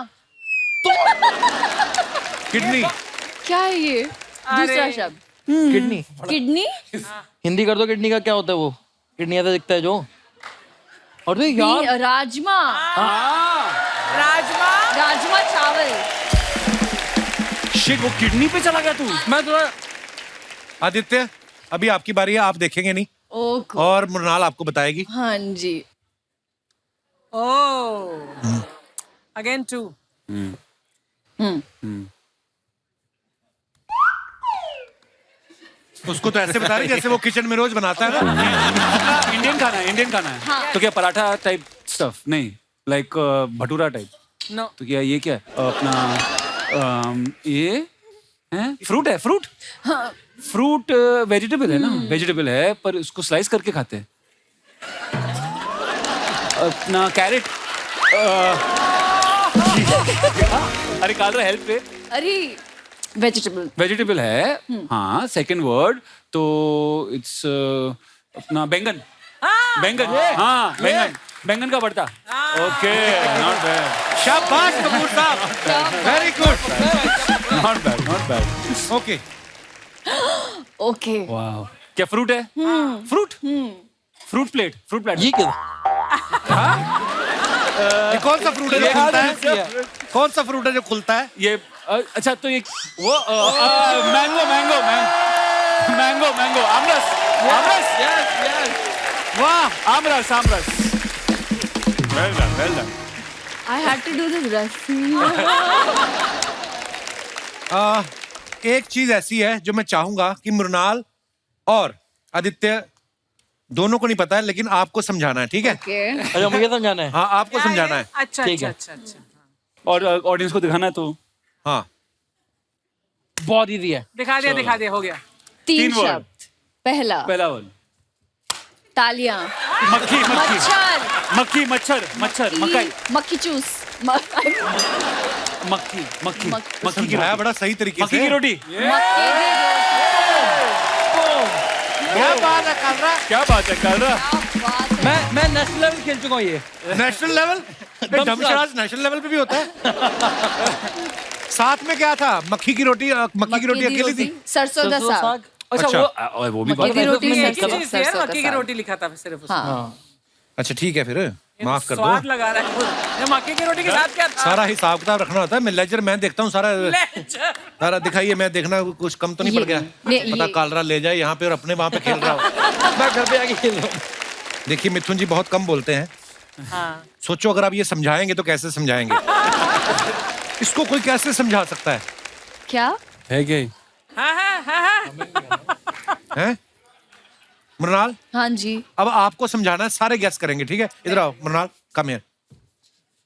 किडनी। क्या है ये दूसरा शब्द? किडनी। किडनी? हिंदी कर दो किडनी का क्या होता है वो? किडनी ऐसा दिखता है जो। और तो यार राजमा। राजमा। राजमा चावल। शिट, वो किडनी पे चला गया तू। मैं थोड़ा आदित्य, अभी आपकी बारी है, आप देखेंगे नहीं ओह और मृणाल आपको बताएगी। हाँ जी। ओह अगेन 2। उसको तो ऐसे बता रही जैसे वो किचन में रोज बनाता है ना। इंडियन खाना है, इंडियन खाना है। तो क्या पराठा टाइप स्टफ? नहीं, लाइक भटूरा टाइप। नो। तो क्या ये क्या है? अपना ये है फ्रूट है, फ्रूट। फ्रूट वेजिटेबल है ना, वेजिटेबल है पर उसको स्लाइस करके खाते हैं। अपना कैरेट। अरे कालरा हेल्प पे। अरे वेजिटेबल। वेजिटेबल है, हाँ। सेकंड वर्ड तो इट्स अपना बैंगन। बैंगन, हाँ बैंगन, बैंगन का भरता। Okay, not bad. शाबाश कपूर साहब, very good. Not bad, not bad. Okay okay. वाह, क्या फ्रूट है? Fruit, fruit plate, fruit plate. ये क्या? ये कौन सा फ्रूट है जो खुलता है? कौन सा फ्रूट है जो खुलता है? ये अच्छा तो ये वो मैंगो, मैंगो, मैंगो, मैंगो, आमरस, आमरस। वाह, आमरस, आमरस। Well done, well done. I had to do this recipe. एक चीज ऐसी है जो मैं चाहूंगा कि मृणाल और आदित्य दोनों को नहीं पता है, लेकिन आपको समझाना है, ठीक है? Okay. अच्छा मुझे समझाना है। हाँ, आपको समझाना है। अच्छा ठीक अच्छा है। अच्छा अच्छा। और ऑडियंस को दिखाना है तो हाँ, बहुत इजी है। दिखा दिया, हो गया। तीन word. शब्द। पहला पहला वर्ड तालियां। मक्खी, मक्खी, मच्छर। मक्खी, मच्छर, मच्छर, मकई, मक्खी चूस। मक्खी, मक्खी, मक्खी की समझाया रोटी, बड़ा सही तरीके मक्खी से। की रोटी। क्या बात है कालरा? क्या बात है कालरा? मैं नेशनल लेवल खेल चुका हूँ ये। National level? डमशराज नेशनल लेवल पे भी होता है। साथ में क्या था? मक्खी की रोटी, मक्की की रोटी अकेली थी। सरसों का साग। अच्छा वो भी मक्की की रोटी एक ही सरसों चीज है, का मक्की की साग। रोटी लिखा था सिर्फ उसमें। हाँ। अच्छा ठीक है, फिर माफ कर स्वाद दो। लगा रहा है ये मक्की की रोटी के साथ क्या था? सारा हिसाब किताब रखना होता है। मैं लेजर मैं देखता हूँ सारा। लेजर। सारा दिखाइए, मैं देखना कुछ कम तो नहीं पड़ गया। पता कालरा ले जाए यहाँ पे और अपने वहाँ पे खेल रहा हो। मैं घर पे आके खेल रहा हूँ। देखिए मिथुन जी बहुत कम बोलते हैं। हाँ। सोचो अगर आप ये समझाएंगे तो कैसे समझाएंगे? इसको कोई कैसे समझा सकता है? क्या? है क्या? हैं? मृणाल, हाँ जी। अब आपको समझाना है, सारे गेस करेंगे, ठीक है? इधर आओ मृणाल, कम हियर।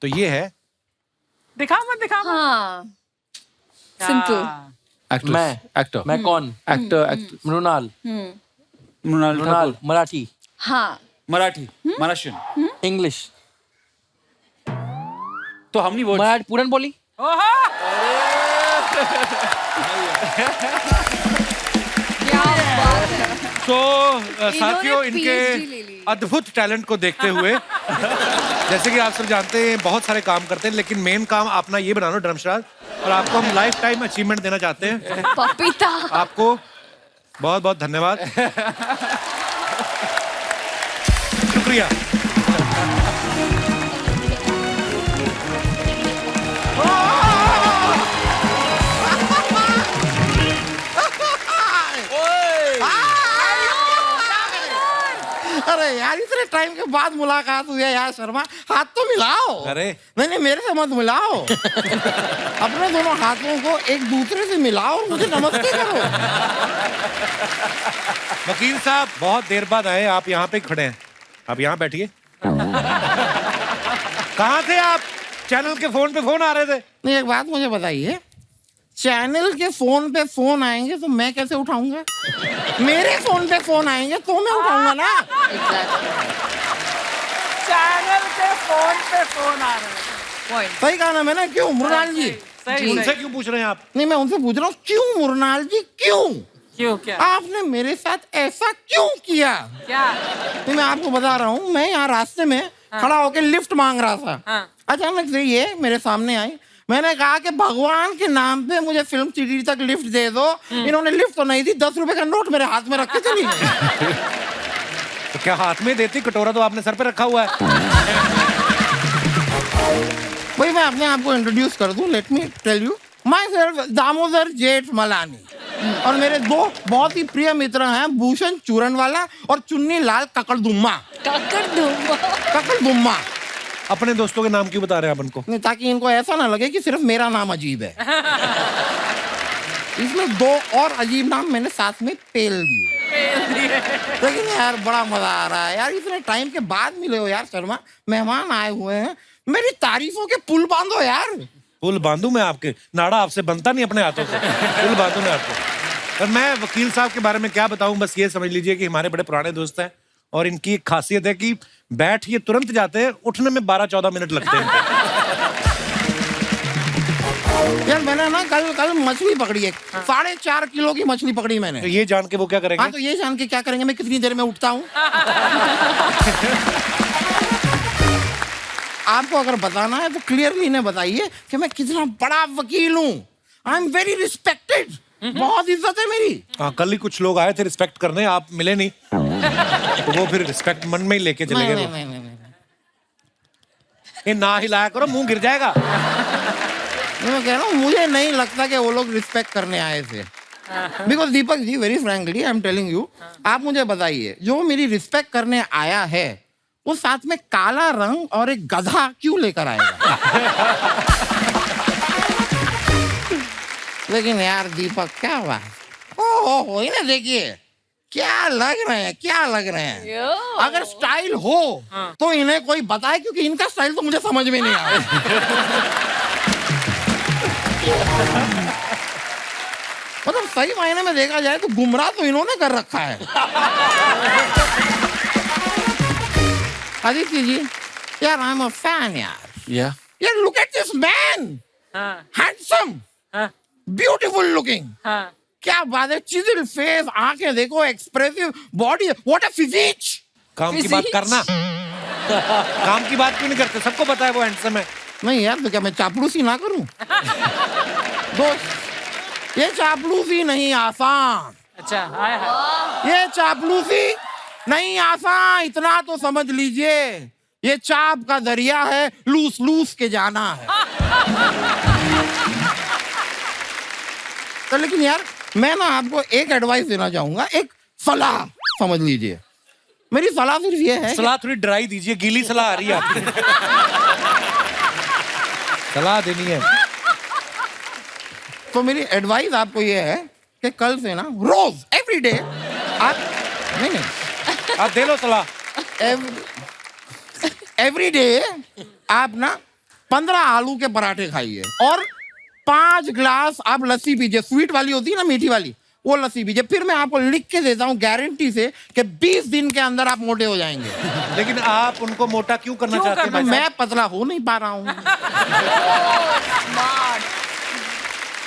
तो ये है दिखाओ मत। हाँ। सिंपल। एक्टर, मैं एक्टर, मैं कौन? Actor, actor. मृणाल। मृणाल मृणाल ठाकुर। मराठी, हाँ। मराठी, महाराष्ट्रियन। इंग्लिश, तो हम नहीं वो मराठी, पुरन बोली। तो साथियों PhD ले इनके ली। अद्भुत टैलेंट को देखते हुए जैसे कि आप सब जानते हैं बहुत सारे काम करते हैं, लेकिन मेन काम अपना ये बना लो धर्मशराज, और आपको हम लाइफ टाइम अचीवमेंट देना चाहते हैं। पपीता। आपको बहुत बहुत धन्यवाद, शुक्रिया। अरे यार इतने टाइम के बाद मुलाकात हुई है यार शर्मा, हाथ तो मिलाओ। अरे नहीं मेरे से मत मिलाओ। अपने दोनों हाथों को एक दूसरे से मिलाओ और मुझे नमस्ते करो। वकील साहब बहुत देर बाद आए, आप यहाँ पे खड़े हैं, आप यहाँ बैठिए। कहाँ थे आप? चैनल के फोन पे फोन आ रहे थे। नहीं एक बात मुझे बताइए, चैनल के फोन पे फोन आएंगे तो मैं कैसे उठाऊंगा? मेरे फोन पे फोन आएंगे तो मैं उठाऊंगा ना। चैनल के फोन पे फोन आ रहे हैं। सही कहा ना मैंने? क्यों मृणाल जी? उनसे क्यों पूछ रहे हैं आप? नहीं मैं उनसे पूछ रहा हूँ क्यों मृणाल जी, क्यों? क्यों क्या? आपने मेरे साथ ऐसा क्यों किया? क्या? नहीं मैं आपको बता रहा हूँ, मैं यहाँ रास्ते में खड़ा होकर लिफ्ट मांग रहा था। अचानक से ये मेरे सामने आई, मैंने कहा कि भगवान के नाम पे मुझे फिल्म सिटी तक लिफ्ट दे दो। इन्होंने लिफ्ट तो नहीं दी, 10 रुपए का नोट मेरे हाथ में रख के चली गई। तो क्या हाथ में देती? कटोरा तो आपने सर पे रखा हुआ है। भाई मैं अपने आप को इंट्रोड्यूस कर दूं, let me tell you myself Damodar Jethmalani, और मेरे दो बहुत ही प्रिय मित्र हैं, भूषण चूरनवाला और चुन्नी लाल ककड़दुम्मा। ककड़दुम्मा। अपने दोस्तों के नाम क्यों बता रहे हैं आप उनको? नहीं, ताकि इनको ऐसा ना लगे कि सिर्फ मेरा नाम अजीब है। इसमें 2 और अजीब नाम मैंने साथ में पेल दिए। लेकिन यार बड़ा मजा आ रहा है यार, इतने टाइम के बाद मिले हो यार शर्मा, मेहमान आए हुए हैं, मेरी तारीफों के पुल बांधो यार। पुल बांधू मैं आपके? नाड़ा आपसे बनता नहीं अपने हाथों से, पुल बांधू मैं आपको। और मैं वकील साहब के बारे में क्या बताऊं, बस ये समझ लीजिए कि हमारे बड़े पुराने दोस्त हैं और इनकी एक खासियत है कि बैठ ये तुरंत जाते हैं, उठने में 12-14 मिनट लगते हैं। यार मैंने ना कल मछली पकड़ी है, 4.5 किलो की मछली पकड़ी मैंने। तो ये जान के वो क्या करेंगे? हाँ, तो ये जान के क्या करेंगे मैं कितनी देर में उठता हूँ। आपको अगर बताना है तो क्लियरली इन्हें बताइए कि मैं कितना बड़ा वकील हूँ। आई एम वेरी रिस्पेक्टेड, बहुत इज्जत है मेरी। हाँ, कल ही कुछ लोग आए थे रिस्पेक्ट करने, आप मिले नहीं, तो वो फिर रिस्पेक्ट मन में ही लेके चले गए। नहीं। ये ना हिलाया करो, मुंह गिर जाएगा। मैं कह रहा हूँ मुझे नहीं लगता कि वो लोग रिस्पेक्ट करने आए थे। Because Deepak ji, very frankly I am telling you, आप मुझे बताइए जो मेरी रिस्पेक्ट करने आया है वो साथ में काला रंग और एक गधा क्यों लेकर आएगा? लेकिन यार दीपक क्या बात, ओहो इन्हें देखिए क्या लग रहे हैं। अगर स्टाइल हो तो इन्हें कोई बताए, क्योंकि इनका स्टाइल तो मुझे समझ में नहीं आ रहा। मतलब सही मायने में देखा जाए तो गुमराह तो इन्होंने कर रखा है। आदित्य जी, यार आई एम अ फैन यार। यार look at this man, handsome, beautiful looking. क्या बात है, चिजिल फेस, आंखें देखो, expressive body, what a physique. काम की बात करना। काम की बात क्यों नहीं करते? सबको पता है वो हैंडसम है। नहीं यार, तो क्या मैं चापलूसी ना करूं? दोस्त, ये चापलूसी नहीं आसान। अच्छा, हाय। ये चापलूसी नहीं आसान, इतना तो समझ लीजिए। ये चाप का दरिया है, लूस के जाना है। तो लेकिन यार मैं ना आपको एक एडवाइस देना चाहूंगा, एक सलाह समझ लीजिए। मेरी सलाह सिर्फ ये है, सलाह थोड़ी ड्राई दीजिए, गीली सलाह आ रही है आपकी। सलाह देनी है तो मेरी एडवाइस आपको ये है कि कल से ना रोज एवरी डे आप नहीं आप दे लो सलाह। एवरी डे आप ना 15 आलू के पराठे खाइए और 5 ग्लास आप लस्सी पीजिए। स्वीट वाली होती है ना, मीठी वाली, वो लस्सी पीजिए। फिर मैं आपको लिख के देता हूँ गारंटी से कि 20 दिन के अंदर आप मोटे हो जाएंगे। लेकिन आप उनको मोटा क्यों करना चाहते हैं? मैं पतला हो नहीं पा रहा हूँ।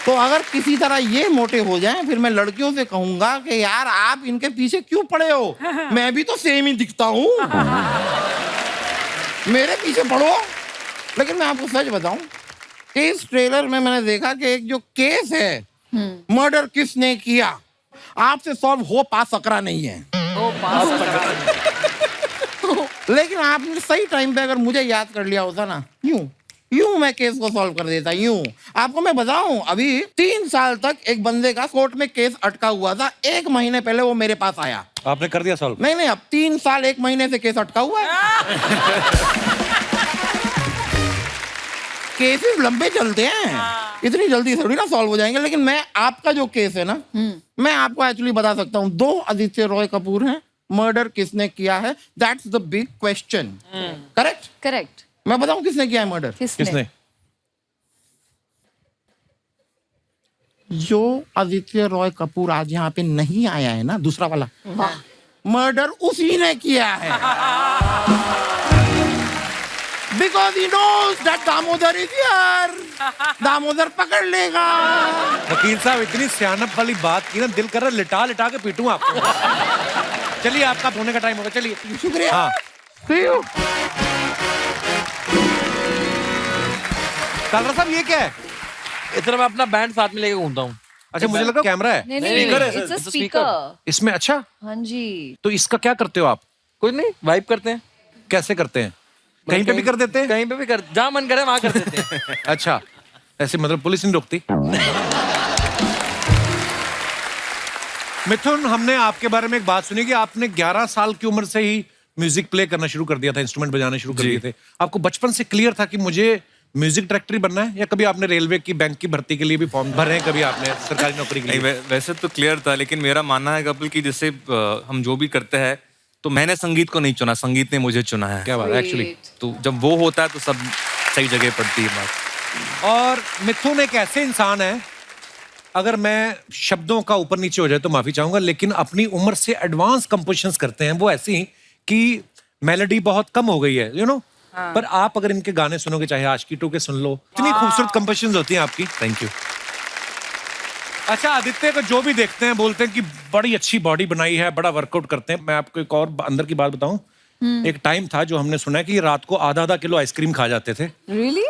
तो अगर किसी तरह ये मोटे हो जाएं, फिर मैं लड़कियों से कहूंगा कि यार आप इनके पीछे क्यों पड़े हो, मैं भी तो सेम ही दिखता हूँ, मेरे पीछे पड़ो। लेकिन मैं आपको सच बताऊं कि इस ट्रेलर में मैंने देखा कि एक जो केस है, मर्डर किसने किया, आपसे सॉल्व हो पा सकरा नहीं है। लेकिन आपने सही टाइम पे अगर मुझे याद कर लिया होता ना, यूं मैं केस को सॉल्व कर देता। यूं आपको मैं बताऊं, अभी 3 साल तक एक बंदे का कोर्ट में केस अटका हुआ था। 1 महीने पहले वो मेरे पास आया। आपने कर दिया सॉल्व? नहीं, अब 3 साल 1 महीने से केस अटका हुआ है। केसेस लंबे चलते हैं, इतनी जल्दी थोड़ी ना सॉल्व हो जाएंगे। लेकिन मैं आपका जो केस है ना, मैं आपको एक्चुअली बता सकता हूँ। 2 आदित्य रॉय कपूर हैं, मर्डर किसने किया है, that's the big question. Correct. मैं बताऊं किसने किया है मर्डर? किसने? जो आदित्य रॉय कपूर आज यहाँ पे नहीं आया है ना, दूसरा वाला, मर्डर उसी ने किया है। Because he knows that Damodar is here. Damodar पकड़ लेगा। वकील साहब इतनी सियानत वाली बात की ना, दिल कर रहा लिटा लिटा के पीटूं आपको। चलिए आपका होने का टाइम होगा, चलिए। शुक्रिया। हाँ। See you. कालरा साहब ये क्या है? इतना मैं अपना बैंड साथ में लेके घूमता हूँ। अच्छा मुझे लगा कैमरा है नहीं नहीं, इट्स अ स्पीकर। इसमें। अच्छा हाँ जी। तो इसका क्या करते हो आप? कुछ नहीं, वाइब करते हैं। कैसे करते हैं? कहीं पे भी कर देते हैं? कहीं पे भी कर, जहाँ मन करे वहाँ कर देते हैं। अच्छा, ऐसे मतलब पुलिस नहीं रोकती? मिथुन, हमने आपके बारे में एक बात सुनी कि आपने 11 साल की उम्र से ही म्यूजिक प्ले करना शुरू कर दिया था, इंस्ट्रूमेंट बजाने शुरू कर दिए थे। आपको बचपन से क्लियर था कि मुझे म्यूजिक डायरेक्टर ही बनना है, या कभी आपने रेलवे की, बैंक की भर्ती के लिए भी फॉर्म भरे हैं, कभी आपने सरकारी नौकरी के लिए? नहीं, वैसे तो क्लियर था, लेकिन मेरा मानना है कपिल कि जैसे हम जो भी करते हैं तो मैंने संगीत को नहीं चुना, संगीत ने मुझे चुना है। क्या बात है, एक्चुअली। तो जब वो होता है तो सब सही जगह पड़ती है बात। और मिथुन एक ऐसे इंसान है, अगर मैं शब्दों का ऊपर नीचे हो जाए तो माफी चाहूंगा, लेकिन अपनी उम्र से एडवांस कंपोजिशंस करते हैं वो ऐसी कि मेलोडी बहुत कम हो गई है, यू नो। पर आप अगर इनके गाने सुनोगे, चाहे आशिकी 2 के सुन लो, इतनी खूबसूरत कंपोजिशंस होती हैं आपकी। Thank you. अच्छा, आदित्य को जो भी देखते हैं बोलते हैं कि बड़ी अच्छी बॉडी बनाई है, बड़ा वर्कआउट करते हैं। मैं आपको एक और अंदर की बात बताऊं, एक टाइम था जो हमने सुना है कि रात को आधा किलो आइसक्रीम खा जाते थे। Really?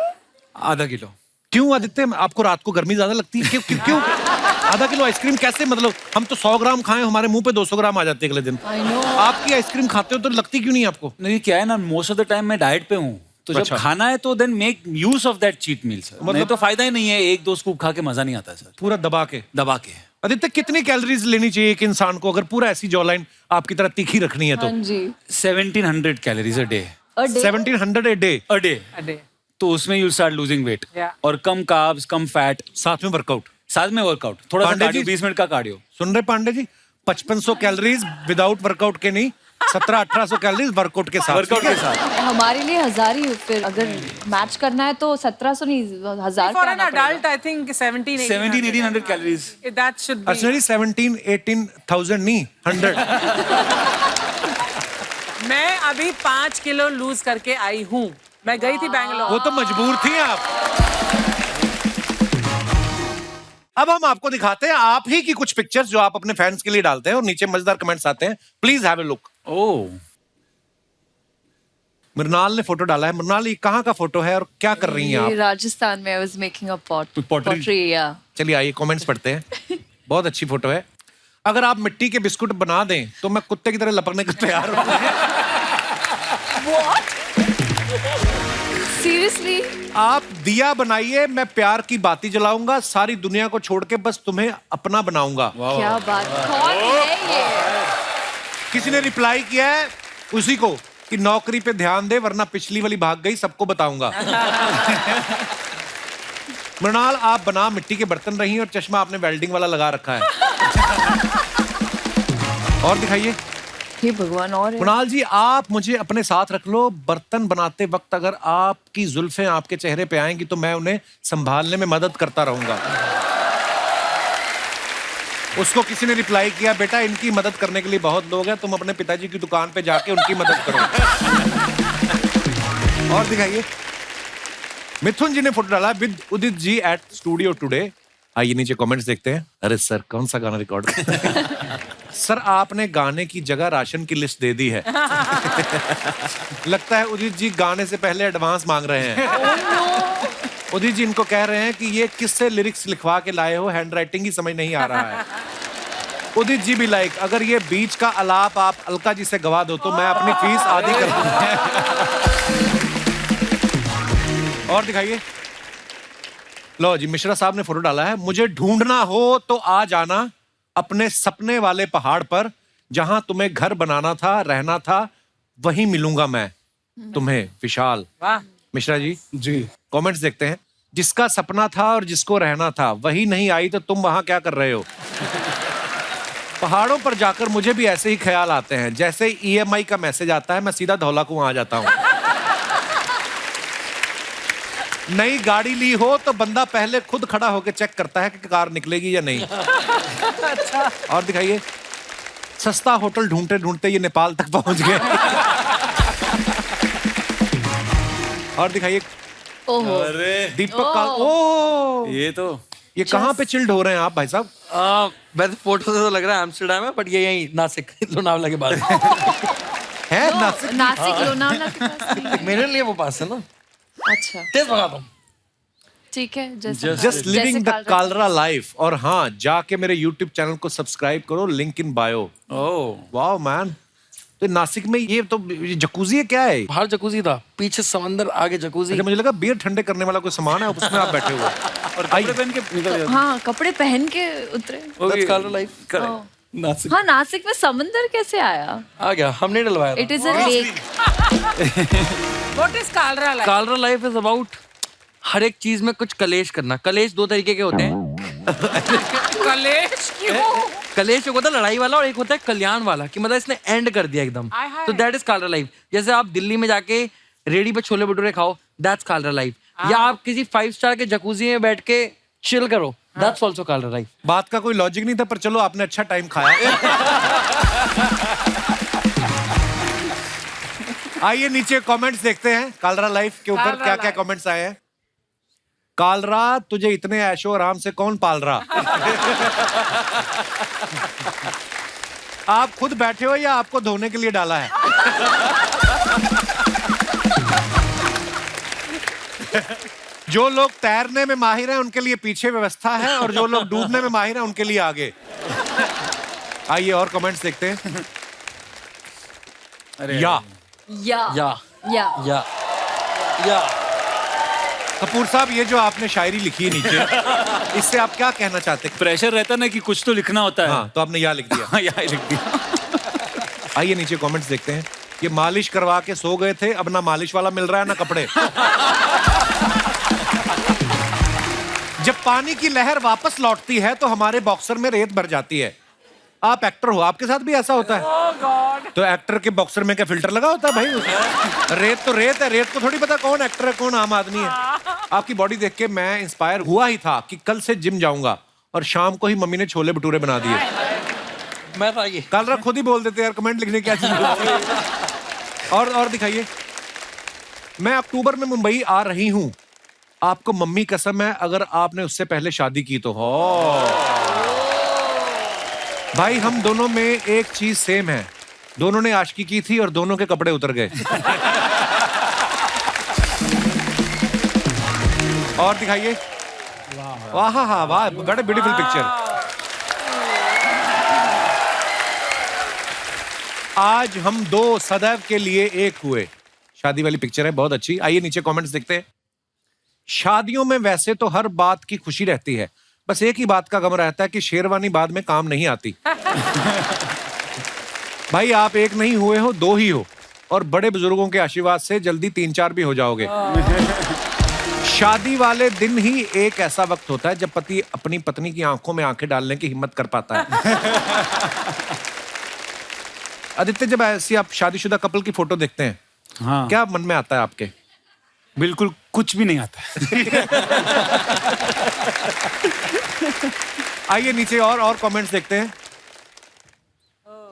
आधा किलो। क्यों आदित्य, आपको रात को गर्मी ज्यादा लगती है? क्यों आधा किलो आइसक्रीम कैसे? मतलब हम तो 100 ग्राम खाएं, हमारे मुंह पे 200 ग्राम आ जाते हैं अगले दिन। I know. आपकी आइसक्रीम खाते हो तो लगती क्यों नहीं आपको? नहीं, क्या है ना, मोस्ट ऑफ द टाइम मैं डाइट पे हूँ, तो जब अच्छा। खाना है तो then make use of that cheat meal sir. मतलब तो फायदा ही नहीं है, 1-2 स्कूप खा के मजा नहीं आता सर। पूरा दबा के। दबा के। आदित्य, कितनी कैलोरीज लेनी चाहिए एक इंसान को अगर पूरा ऐसी जॉलाइन आपकी तरह तीखी रखनी है तो? हाँ जी। 1700 calories a day. A day? 1700 a day? A day. तो उसमें यू स्टार्ट लूजिंग वेट। और कम कार्ब्स, कम फैट, साथ में वर्कआउट। साथ में वर्कआउट, थोड़ा सा पांडे कार्डियो, जी? 20 मिनट का कार्डियो। सुन रहे Pandey ji? 5500 calories without workout के नहीं, 1700-1800 कैलोरीज वर्कआउट के साथ। वर्कआउट के साथ। हमारे लिए 1000 ही, फिर अगर मैच करना है तो 1700 नहीं, 1000 For पे an आना पड़ेगा। adult, I think 1700-1800 calories. That should be. अर्चना जी, 17,000-18,000 नहीं, 100। मैं अभी 5 किलो लूज करके आई हूँ। मैं गई थी बैंगलोर। वो तो मजबूर थी आप। अब हम आपको दिखाते हैं आप ही की कुछ पिक्चर्स जो आप अपने फैंस के लिए डालते हैं और नीचे मजेदार कमेंट्स आते हैं। Please have a look. Oh, Mrunal ने फोटो डाला है। मृणाल, ये कहाँ का फोटो है और क्या कर रही हैं ये आप? राजस्थान में I was making a pottery, yeah. चलिए आइए कमेंट्स पढ़ते हैं। बहुत अच्छी फोटो है। अगर आप मिट्टी के बिस्कुट बना दें तो मैं कुत्ते की तरह लपकने को तैयार हूँ। Seriously? आप दिया बनाइए, मैं प्यार की बाती जलाऊंगा, सारी दुनिया को छोड़ के बस तुम्हें अपना बनाऊंगा। क्या बात, कौन है ये? किसी ने रिप्लाई किया है उसी को कि नौकरी पे ध्यान दे वरना पिछली वाली भाग गई, सबको बताऊंगा। मृणाल, आप बना मिट्टी के बर्तन रही और चश्मा आपने वेल्डिंग वाला लगा रखा है। और दिखाइए। हे भगवान, और है? मृणाल जी, आप मुझे अपने साथ रख लो। बर्तन बनाते वक्त अगर आपकी जुल्फें आपके चेहरे पे आएंगी तो मैं उन्हें संभालने में मदद करता रहूंगा। उसको किसी ने रिप्लाई किया, बेटा इनकी मदद करने के लिए बहुत लोग हैं, तुम अपने पिताजी की दुकान पे जाके उनकी मदद करो। और दिखाइए। मिथुन जी ने फोटो डाला with Udit ji at studio today. आइए नीचे कमेंट्स देखते हैं। अरे सर, कौन सा गाना रिकॉर्ड सर, आपने गाने की जगह राशन की लिस्ट दे दी है। लगता है उदित जी गाने से पहले एडवांस मांग रहे हैं। उदित जी इनको कह रहे हैं कि ये किससे लिरिक्स लिखवा के लाए हो, हैंडराइटिंग ही समझ नहीं आ रहा है। उदित जी भी लाइक, अगर ये बीच का अलाप आप अलका जी से गवा दो तो मैं अपनी फीस आधी कर दूंगा। और दिखाइए। लो जी, मिश्रा साहब ने फोटो डाला है। मुझे ढूंढना हो तो आ जाना अपने सपने वाले पहाड़ पर, जहां तुम्हें घर बनाना था, रहना था, वहीं मिलूंगा मैं तुम्हें। विशाल। वाह। मिश्रा जी जी। कमेंट्स देखते हैं। जिसका सपना था और जिसको रहना था वही नहीं आई तो तुम वहां क्या कर रहे हो? पहाड़ों पर जाकर मुझे भी ऐसे ही ख्याल आते हैं, जैसे EMI का मैसेज आता है मैं सीधा धौला कुआं आ जाता हूं। नई गाड़ी ली हो तो बंदा पहले खुद खड़ा होकर चेक करता है कि कार निकलेगी या नहीं। और दिखाइए। सस्ता होटल ढूंढते ढूंढते ये नेपाल तक पहुंच गए। और दिखाइए। ओहो, दीपक का। ओ, ये कहाँ पे चिल्ड हो रहे हैं आप भाई साहब? वैसे फोटो से तो लग रहा है एम्स्टर्डम है, बट ये यहीं नासिक लोनावला के बाद है। नासिक लोनावला के पास नहीं है। मेरे लिए वो पास है ना। अच्छा, तेज भगाता हूँ। ठीक है, जैसे just living the Kalra. Kalra life. और हाँ, जाके मेरे YouTube चैनल को सब्सक्राइब करो, link in bio. Oh wow man. तो नासिक में ये तो जकूजी है, क्या है? बाहर जकूजी था, पीछे समंदर, आगे जकूजी। अच्छा, मुझे लगा बियर ठंडे करने वाला कोई सामान है, उसमें आप बैठे हुए हैं। और कपड़े पहन के निकल जाते हाँ, कपड़े पहन के उतरे। That's Color Life। नासिक हाँ, नासिक में समंदर कैसे आया? आ गया, हमने डलवाया था। It is a lake. What is Kalra life? Kalra life is about her एक चीज में कुछ कलेश करना। कलेश दो तरीके के होते हैं। कलेश क्यों? कलेश एक होता है लड़ाई वाला और एक होता है कल्याण वाला, कि मतलब इसने एंड कर दिया एकदम। आय हाय। तो दैट इज कालरा लाइफ। जैसे आप दिल्ली में जाके रेडी पे छोले भटूरे खाओ, दैट्स कालरा लाइफ। या आप किसी 5 स्टार के जकूजी में बैठ के चिल करो, दैट्स आल्सो कालरा लाइफ। बात का कोई लॉजिक नहीं था, पर चलो आपने अच्छा टाइम खाया। आइए नीचे कमेंट्स देखते हैं कालरा लाइफ के ऊपर कालरा क्या क्या लाइफ। कमेंट्स आए हैं। कालरा, तुझे इतने ऐशो आराम से कौन पाल रहा? आप खुद बैठे हो या आपको धोने के लिए डाला है? जो लोग तैरने में माहिर हैं उनके लिए पीछे व्यवस्था है, और जो लोग डूबने में माहिर हैं उनके लिए आगे। आइए और कमेंट्स देखते हैं। या कपूर साहब, ये जो आपने शायरी लिखी है नीचे, इससे आप क्या कहना चाहते हैं? प्रेशर रहता ना कि कुछ तो लिखना होता है। हाँ, तो आपने या लिख दिया। हाँ, यहाँ लिख दिया। आइए नीचे कमेंट्स देखते हैं। ये मालिश करवा के सो गए थे, अब ना मालिश वाला मिल रहा है ना कपड़े। जब पानी की लहर वापस लौटती है तो हमारे बॉक्सर में रेत भर जाती है। आप एक्टर हो, आपके साथ भी ऐसा होता है? Oh God. तो एक्टर के बॉक्सर में क्या फिल्टर लगा होता है भाई उसमें? रेत तो रेत है, रेत को थोड़ी पता कौन एक्टर है कौन आम आदमी है। आपकी बॉडी देख के मैं इंस्पायर हुआ ही था कि कल से जिम जाऊंगा, और शाम को ही मम्मी ने छोले भटूरे बना दिए। मैं था ये। कालरा खुद ही बोल देते यार, कमेंट लिखने क्या चीज। और दिखाइए। मैं अक्टूबर में मुंबई आ रही हूँ, आपको मम्मी कसम है अगर आपने उससे पहले शादी की तो। हो भाई, हम दोनों में एक चीज सेम है, दोनों ने आशिकी की थी और दोनों के कपड़े उतर गए। और दिखाइए। वाह वाह वाह, बड़ा ब्यूटीफुल पिक्चर। आज हम दो सदैव के लिए एक हुए, शादी वाली पिक्चर है, बहुत अच्छी। आइए नीचे कमेंट्स देखते हैं। शादियों में वैसे तो हर बात की खुशी रहती है, बस एक ही बात का गम रहता है कि शेरवानी बाद में काम नहीं आती। भाई, आप एक नहीं हुए हो, दो ही हो, और बड़े बुजुर्गों के आशीर्वाद से जल्दी 3-4 भी हो जाओगे। शादी वाले दिन ही एक ऐसा वक्त होता है जब पति अपनी पत्नी की आंखों में आंखें डालने की हिम्मत कर पाता है। आदित्य, जब ऐसी आप शादीशुदा कपल की फोटो देखते हैं, हाँ, क्या मन में आता है आपके? बिल्कुल कुछ भी नहीं आता। आइए नीचे और कमेंट्स देखते हैं।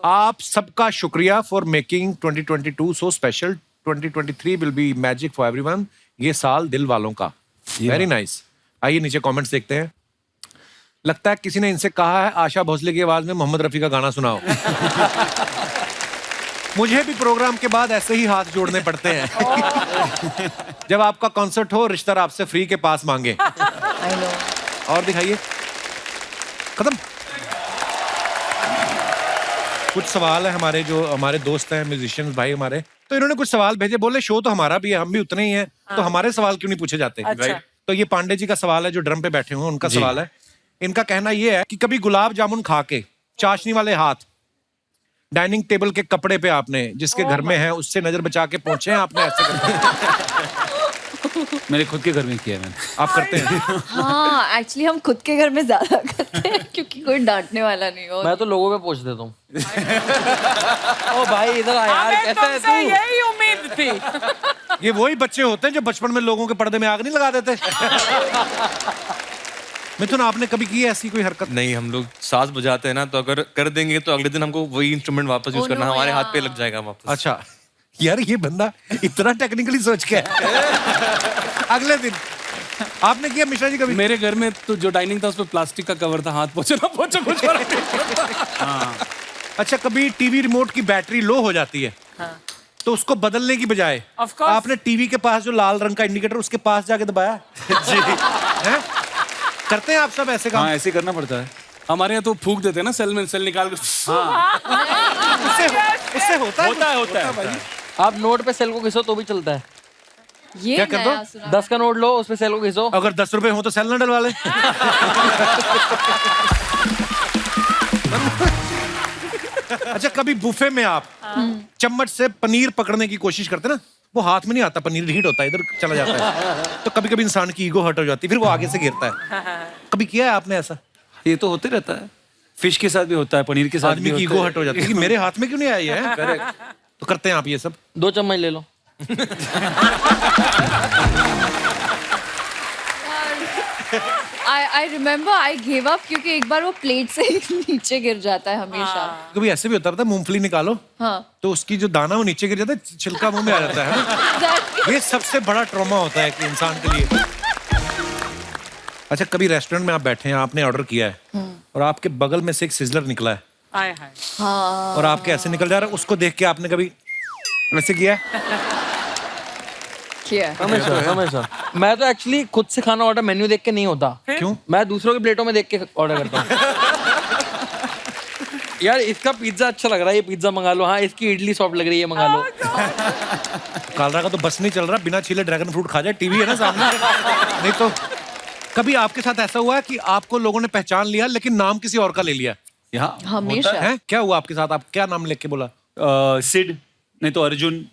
आप सबका शुक्रिया for making 2022 so special. 2023 will be magic for everyone. ये साल दिल वालों का। Very nice. आइए नीचे कमेंट्स देखते हैं। लगता है किसी ने इनसे कहा है आशा भोसले की आवाज में मोहम्मद रफी का गाना सुनाओ। मुझे भी प्रोग्राम के बाद ऐसे ही हाथ जोड़ने पड़ते हैं। जब आपका कॉन्सर्ट हो, रिश्तेदार आपसे फ्री के पास मांगे। और दिखाइए। खत्म। कुछ सवाल है हमारे, जो हमारे दोस्त हैं म्यूजिशियंस भाई हमारे, तो इन्होंने कुछ सवाल भेजे। बोले शो तो हमारा भी है, हम भी उतने ही हैं, तो हमारे सवाल क्यों नहीं पूछे जाते? अच्छा। तो ये पांडे जी का सवाल है जो ड्रम पे बैठे हुए हैं, उनका सवाल है। इनका कहना ये है कि कभी गुलाब जामुन खा के चाशनी वाले हाथ डाइनिंग टेबल के कपड़े पे आपने जिसके घर में है उससे नजर बचा के पहुंचे हैं आपने? ऐसे करते मेरे खुद के घर में किया है मैंने। आप करते हैं? हाँ, एक्चुअली हम खुद के घर में ज्यादा करते हैं क्योंकि कोई डांटने वाला नहीं हो। मैं तो लोगों पे पूछ देता हूँ। ओ भाई इधर आ यार, हमें कैसा है तुमसे तू? यही उम्मीद थी। ये वही बच्चे होते हैं जो बचपन में लोगों के पर्दे में आग नहीं लगा देते। मिथुन, आपने कभी की है ऐसी कोई हरकत? नहीं, हम लोग साज बजाते हैं ना, तो अगर कर देंगे तो अगले दिन हमको वही इंस्ट्रूमेंट वापस यूज करना, हमारे हाथ पे लग जाएगा वापस। अच्छा यार, ये बंदा इतना टेक्निकली सोच के अगले दिन आपने किया मिश्रा जी कभी? मेरे घर में तो जो डाइनिंग था उस पर प्लास्टिक का कवर था, हाथ पोछो ना पोछो कुछ फर्क नहीं पड़ता। अच्छा, कभी टीवी रिमोट की बैटरी लो हो जाती है, तो उसको बदलने की बजाय Of course. आपने टीवी के पास जो लाल रंग का इंडिकेटर उसके पास जाके दबाया जी हैं? करते हैं आप सब ऐसे काम? हाँ ऐसे करना पड़ता है। हमारे यहाँ तो फूक देते हैं ना सेल में, सेल निकाल कर। उससे होता है? होता है। आप नोट पे सेल को घिसो तो भी चलता है। ये क्या कर दो? नया सुना। 10 का नोट लो, उस पे सेल को घिसो। अगर 10 रुपए हो तो सेल ना डलवा ले। अच्छा, कभी बुफे में आप चम्मच से पनीर पकड़ने की कोशिश करते ना, वो हाथ में नहीं आता, पनीर हीट होता है, इधर चला जाता है, तो कभी कभी इंसान की ईगो हर्ट हो जाती है, फिर वो आगे से गिरता है। कभी किया है आपने ऐसा? ये तो होते रहता है, फिश के साथ भी होता है, पनीर के साथ आदमी की ईगो हर्ट हो जाती है कि मेरे हाथ में क्यों नहीं आया ये है? तो करते हैं आप ये सब? 2 चम्मच ले लो। I remember I gave up क्योंकि एक बार वो प्लेट से नीचे गिर जाता है हमेशा। कभी ऐसे भी होता है, मूंगफली निकालो हाँ। तो उसकी जो दाना वो नीचे गिर जाता है, छिलका मुंह में आ जाता है ना? ये सबसे बड़ा ट्रॉमा होता है कि इंसान के लिए। अच्छा, कभी रेस्टोरेंट में आप बैठे हैं, आपने ऑर्डर किया है और आपके बगल में से एक सिजलर निकला है हाय हाय। हाँ। और आपके ऐसे निकल जा रहा है, उसको देख के आपने कभी वैसे किया है? किया। हमेशा मैं तो एक्चुअली खुद से खाना ऑर्डर मेन्यू देख के नहीं होता। क्यों? मैं दूसरों की प्लेटों में देख के ऑर्डर करता हूँ। यार इसका पिज्जा अच्छा लग रहा है, ये पिज्जा मंगा लो। हाँ इसकी इडली सॉफ्ट लग रही है, मंगा लो। कालरा का तो बस नहीं चल रहा, बिना छीले ड्रैगन फ्रूट खा जाए, टीवी है ना सामने। नहीं तो कभी आपके साथ ऐसा हुआ है कि आपको लोगों ने पहचान लिया लेकिन नाम किसी और का ले लिया? यहाँ हमेशा। है? क्या हुआ आपके साथ? आप क्या नाम लेके बोला? सिड नहीं तो Arjun,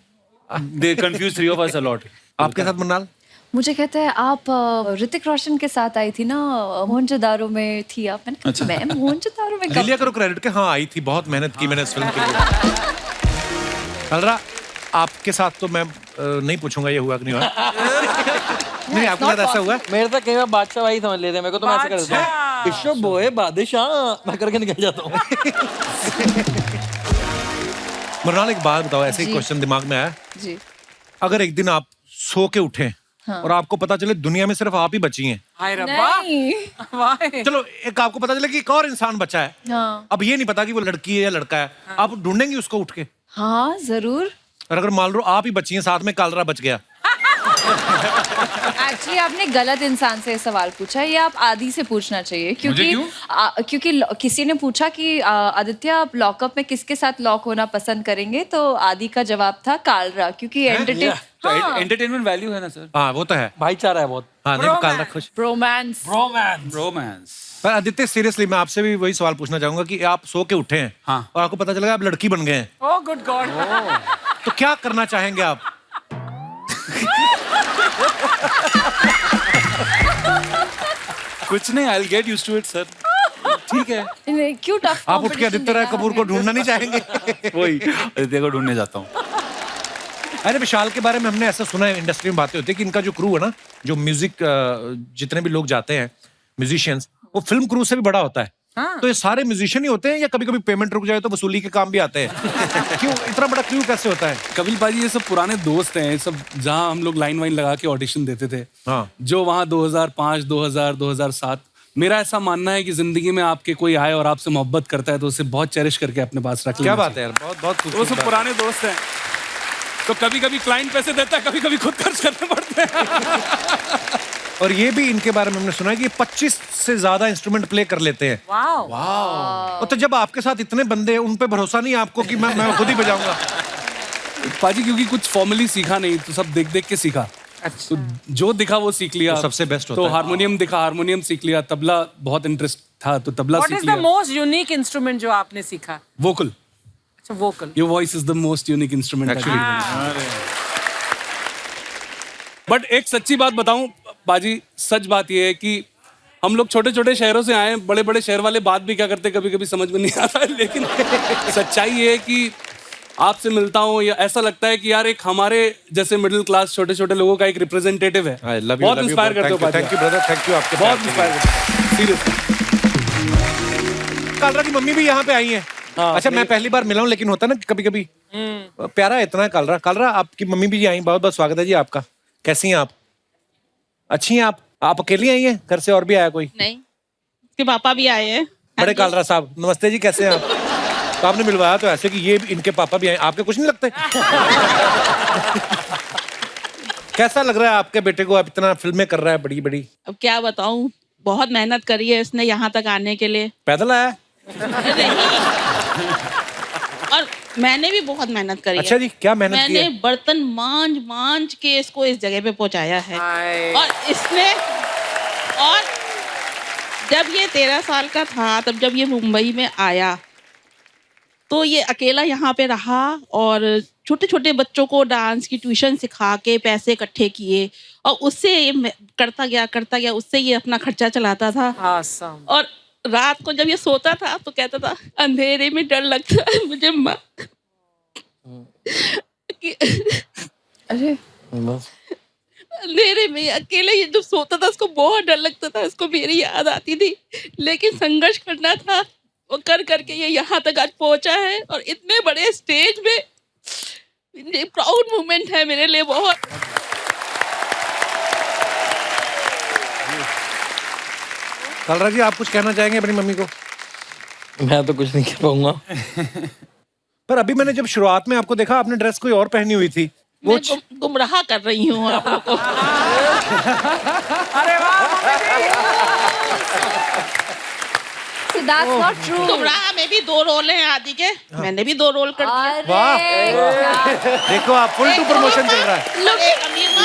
they confuse three of us a lot. आपके साथ मुन्नाल? मुझे कहते हैं आप ऋतिक रोशन के साथ आई थी ना, मोहनजोदारो में थी आप। मैंने कहा, मैं मोहनजोदारो में ले लिया करो क्रेडिट के। हाँ आई थी, बहुत मेहनत की मैंने इस फिल्म के लिए। कालरा, आपके साथ तो मैं नहीं पूछूंगा ये हुआ कि नहीं हुआ। नहीं, आपके साथ ऐसा हुआ है? मेरे तो कई बार बादशाह भाई समझ लेते हैं मेरे को, तो मैं ऐसे कर देता हूँ, विश्व बोए बादशाह, मैं करके निकल जाता हूँ। मुन्नाल, एक बात बताओ, ऐसे ही जी। क्वेश्चन दिमाग में आया। जी। अगर एक दिन आप सो के उठे और आपको पता चले दुनिया में सिर्फ आप ही बची हैं, हाय रब्बा। नहीं। वाह। चलो एक आपको पता चले कि एक और इंसान बचा है, हाँ। अब ये नहीं पता कि वो लड़की है या लड़का है, आप ढूंढेंगे उसको उठ के? हाँ जरूर। और अगर मान लो आप ही बची हैं, साथ में कालरा बच गया? एक्चुअली आपने गलत इंसान से सवाल पूछा है, ये आप आदि से पूछना चाहिए, क्योंकि किसी ने पूछा कि आदित्य आप लॉकअप में किसके साथ लॉक होना पसंद करेंगे, तो आदि का जवाब था कालरा, क्योंकि एंटरटेनमेंट वैल्यू है ना सर। हाँ वो तो है, भाईचारा है बहुत। हाँ नहीं कालरा खुश। रोमांस। रोमांस। पर आदित्य सीरियसली मैं आपसे भी वही सवाल पूछना चाहूंगा कि आप सो के उठे हैं हाँ। और आपको पता चला आप लड़की बन गए हैं, ओह गुड गॉड। तो क्या करना चाहेंगे आप? कुछ नहीं, I will get used to it sir. ठीक है, क्यों टफ? आप उठ के आदित्य राय कपूर को ढूंढना नहीं चाहेंगे? वही आदित्य को ढूंढने जाता हूँ। अरे विशाल के बारे में हमने ऐसा सुना है, इंडस्ट्री में बातें होती है कि इनका जो क्रू है ना, जो म्यूजिक जितने भी लोग जाते हैं म्यूजिशियंस, वो फिल्म क्रू से भी बड़ा होता है। तो ये सारे म्यूजिशियन ही होते हैं या कभी कभी पेमेंट रुक जाए तो वसूली के काम भी आते हैं? क्यों इतना बड़ा क्रू कैसे होता है? कपिल पाजी ये सब पुराने दोस्त हैं, ये सब जहाँ हम लोग लाइन वाइन लगा के ऑडिशन देते थे, हाँ। जो वहाँ 2005, 2000, 2007। मेरा ऐसा मानना है कि जिंदगी में आपके कोई आए और आपसे मोहब्बत करता है तो उसे बहुत चेरिश करके अपने पास रख लेना क्या बात है यार, बहुत बहुत चाहिए। वो खूबसूरत सब बात। पुराने दोस्त हैं, तो कभी कभी क्लाइंट पैसे देता है, कभी कभी खुद खर्च करने पड़ते हैं। और ये भी इनके बारे में हमने सुना है कि 25 से ज्यादा इंस्ट्रूमेंट प्ले कर लेते हैं। वाओ। और तो जब आपके साथ इतने बंदे हैं, उन पे भरोसा नहीं है आपको कि मैं खुद ही बजाऊंगा? पाजी क्योंकि कुछ फॉर्मली सीखा नहीं, तो सब देख देख के सीखा। तो जो दिखा वो सीख लिया। तो सबसे बेस्ट होता तो है। हारमोनियम दिखा, हारमोनियम सीख लिया। तबला बहुत इंटरेस्ट था तो तबला व्हाट सीख इज द लिया। मोस्ट यूनिक इंस्ट्रूमेंट जो आपने सीखा? वोकल। अच्छा vocal. Your voice is the most unique instrument actually. But एक सच्ची बात बताऊं बाजी, सच बात ये है कि हम लोग छोटे छोटे शहरों से आए हैं, बड़े बड़े शहर वाले बात भी क्या करते कभी कभी समझ में नहीं आता है, लेकिन सच्चाई ये है कि आपसे मिलता हूँ या ऐसा लगता है कि यार एक हमारे जैसे मिडिल क्लास छोटे छोटे लोगों का एक रिप्रेजेंटेटिव है। बहुत इंस्पायर करते हो। Thank you brother, thank you आपके बहुत इंस्पायर करते हो सीरियसली। कालरा की मम्मी भी यहाँ पे आई है। अच्छा मैं पहली बार मिला हूँ, लेकिन होता है ना कभी कभी प्यारा इतना है कालरा। कालरा आपकी मम्मी भी आई, बहुत बहुत स्वागत है जी आपका। कैसी हैं आप? अच्छी हैं आप अकेली आई हैं, घर से और भी आया कोई? नहीं, उसके पापा भी आए हैं। बड़े कालरा साहब नमस्ते जी, कैसे हैं आप? तो आपने मिलवाया तो ऐसे कि ये इनके पापा भी आए, आपके कुछ नहीं लगते? कैसा लग रहा है आपके बेटे को? आप इतना फिल्में कर रहा है बड़ी बड़ी। अब क्या बताऊं, बहुत मेहनत करी है इसने यहाँ तक आने के लिए। पैदल आया? और मैंने भी बहुत मेहनत करी अच्छा है। जी, क्या मेहनत की मैंने है? बर्तन मांज मांज के इसको इस जगह पे पहुंचाया है। और इसने, और जब ये 13 साल का था, तब जब ये मुंबई में आया तो ये अकेला यहाँ पे रहा और छोटे छोटे बच्चों को डांस की ट्यूशन सिखा के पैसे इकट्ठे किए और उससे ये करता गया, उससे ये अपना खर्चा चलाता था। Awesome. और रात को जब ये सोता था तो कहता था अंधेरे में डर लगता है मुझे माँ। अरे अंधेरे में अकेले ये जब सोता था उसको बहुत डर लगता था, उसको मेरी याद आती थी, लेकिन संघर्ष करना था, वो कर करके ये यहाँ तक आज पहुंचा है। और इतने बड़े स्टेज में प्राउड मोमेंट है मेरे लिए बहुत। कलरा जी, आप कुछ कहना चाहेंगे अपनी मम्मी को? मैं तो कुछ नहीं कह पाऊंगा। पर अभी मैंने जब शुरुआत में आपको देखा, आपने ड्रेस कोई और पहनी हुई थी। वो मैं गुमराह कर रही हूँ आप लोगों को। अरे वाह So that's not true. गुमराह में भी 2 रोल हैं आदि के, मैंने भी 2 रोल कर दिए। अरे वाह। क्या- देखो, आप फुल टू प्रमोशन चल रहा है। लोग एक अमीर माँ,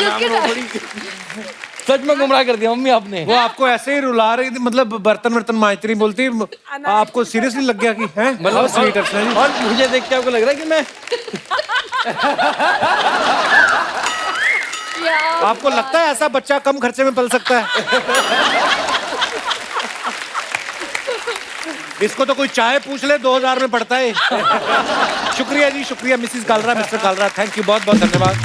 सच में गुमराह कर दिया मम्मी आपने। वो आपको ऐसे ही रुला रही थी, मतलब बर्तन वर्तन मांजती रही, बोलती आपको सीरियसली लग गया कि हैं? मतलब स्वीट अर्चना जी। और मुझे देख के आपको लग रहा है कि मैं आपको लगता है ऐसा बच्चा कम खर्चे में पल सकता है? इसको तो कोई चाय पूछ ले 2000 में पड़ता है। शुक्रिया जी, शुक्रिया Mrs Kalra, mister Kalra, thank you, बहुत बहुत धन्यवाद।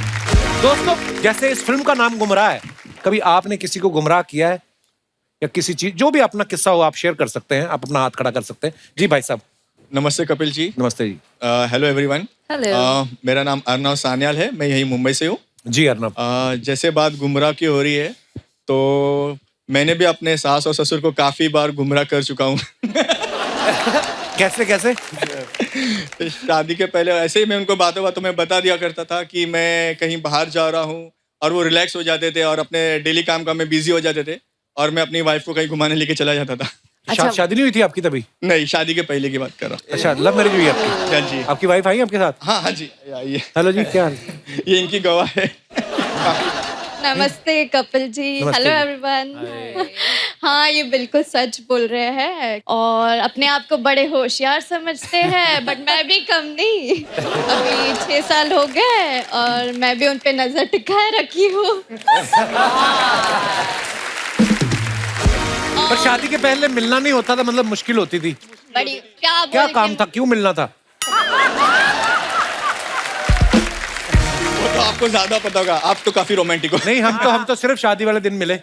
दोस्तों, जैसे इस फिल्म का नाम गुमराह है, कभी आपने किसी को गुमराह किया है या किसी चीज, जो भी अपना किस्सा हो आप शेयर कर सकते हैं, आप अपना हाथ खड़ा कर सकते हैं। जी भाई साहब। नमस्ते कपिल जी। नमस्ते जी। Hello everyone. Hello. मेरा नाम अर्नव सान्याल है, मैं यही मुंबई से हूँ। जी अर्नव। जैसे बात गुमराह की हो रही है, तो मैंने भी अपने सास और ससुर को काफी बार गुमराह कर चुका हूँ। कैसे कैसे? शादी के पहले ऐसे ही मैं उनको बातों बातों में बता दिया करता था कि मैं कहीं बाहर जा रहा हूँ, और वो रिलैक्स हो जाते थे और अपने डेली काम में बिजी हो जाते थे, और मैं अपनी वाइफ को कहीं घुमाने लेके चला जाता था। शादी नहीं हुई थी आपकी तभी? नहीं, शादी के पहले की बात कर रहा हूँ। अच्छा, लव मैरिज हुई है आपकी? हाँ जी। आपकी वाइफ आई आपके साथ? हाँ हाँ जी, आइए। हेलो जी, क्या हाल? ये इनकी गवाह है। नमस्ते कपिल जी। नमस्ते हेलो जी। एवरीवन। हाँ, ये बिल्कुल सच बोल रहे हैं और अपने आप को बड़े होशियार समझते हैं, बट मैं भी कम नहीं। अभी 6 साल हो गए और मैं भी उन पे नजर टिकाए रखी हूँ। पर शादी के पहले मिलना नहीं होता था, मतलब मुश्किल होती थी? बड़ी क्या क्या काम था, क्यों मिलना था? वो तो आपको ज्यादा पता होगा, आप तो काफी रोमांटिक हो। नहीं, हम तो सिर्फ शादी वाले दिन मिले।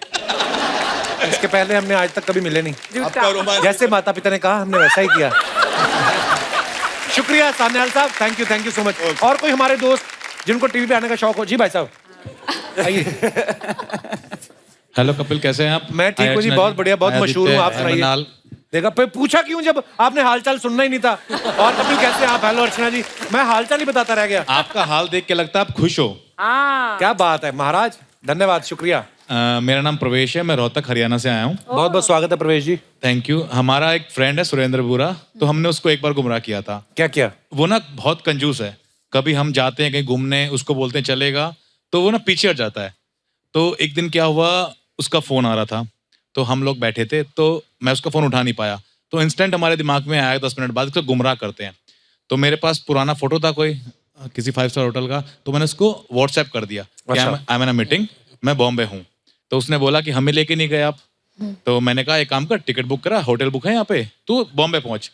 इसके पहले हमने आज तक कभी मिले नहीं। आपका रोमांस जैसे माता पिता ने कहा, हमने वैसा ही किया। शुक्रिया सान्याल साहब, थैंक यू सो मच। और कोई हमारे दोस्त जिनको टीवी पे आने का शौक हो? जी भाई साहब, आइए। हेलो कपिल, कैसे हैं आप? मैं ठीक हूँ जी, बहुत बढ़िया, बहुत मशहूर हूँ। आप सुनाइए। देखा, पूछा क्यों जब आपने हालचाल सुनना ही नहीं था? और कपिल कैसे हैं आप? हेलो अर्चना जी। मैं हालचाल ही बताता रह गया। आपका हाल देख के लगता है आप खुश हो। क्या बात है महाराज, धन्यवाद, शुक्रिया। मेरा नाम प्रवेश है, मैं रोहतक हरियाणा से आया हूँ। बहुत बहुत स्वागत है प्रवेश जी। Thank you. हमारा एक फ्रेंड है सुरेंद्र बुरा, तो हमने उसको एक बार गुमराह किया था। क्या किया? वो ना बहुत कंजूस है, कभी हम जाते हैं कहीं घूमने, उसको बोलते हैं चलेगा, तो वो ना पीछे हट जाता है। तो एक दिन क्या हुआ, उसका फोन आ रहा था, तो हम लोग बैठे थे, तो मैं उसका फोन उठा नहीं पाया, तो इंस्टेंट हमारे दिमाग में आया 10 मिनट बाद उसको गुमराह करते हैं। तो मेरे पास पुराना फोटो था कोई किसी 5 स्टार होटल का, तो मैंने उसको व्हाट्सएप कर दिया, I am in a meeting, मैं बॉम्बे हूँ। तो उसने बोला कि हमें लेके नहीं गए आप। तो मैंने कहा एक काम कर, टिकट बुक करा, होटल बुक है यहाँ पे, तू बॉम्बे पहुंच।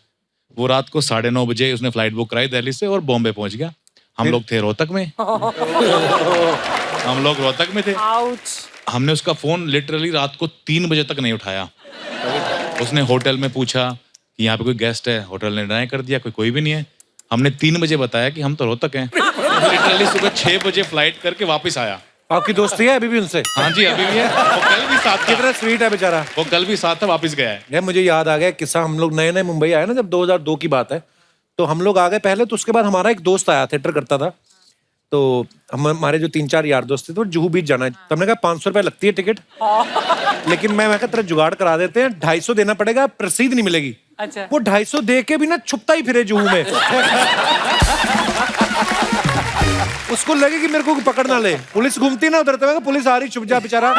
वो रात को 9:30 बजे उसने फ्लाइट बुक कराई दिल्ली से और बॉम्बे पहुंच गया। हम लोग थे रोहतक में। हम लोग रोहतक में थे। हमने उसका फोन लिटरली रात को 3 बजे तक नहीं उठाया। उसने होटल में पूछा कि यहाँ पे कोई गेस्ट है, होटल ने डिनाई कर दिया, कोई भी नहीं है। हमने 3 बजे बताया कि हम तो रोहतक हैं। लिटरली सुबह 6 बजे फ्लाइट करके वापस आया। आपकी दोस्ती है अभी भी उनसे? हाँ जी, अभी भी है। वो कल भी साथ था। कितना स्वीट है बेचारा। वो कल भी साथ था, वापस गया है। यार मुझे याद आ गया किस्सा, हम लोग नए नए मुंबई आए ना, जब 2002 की बात है, तो हम लोग आ गए पहले, तो उसके बाद हमारा एक दोस्त आया, थिएटर करता था, तो हमारे जो 3-4 यार दोस्त थे, तो जुहू बीच जाना है। तो हमने कहा 500 रुपए लगती है टिकट, लेकिन मैं कहा तेरा जुगाड़ करा देते हैं, 250 देना पड़ेगा, रसीद नहीं मिलेगी। अच्छा। वो 250 दे के भी ना छुपता ही फिरे जुहू में। उसको लगे कि मेरे को पकड़ ना ले, पुलिस घूमती ना उधर, तो पुलिस आ रही, छुप जा बेचारा।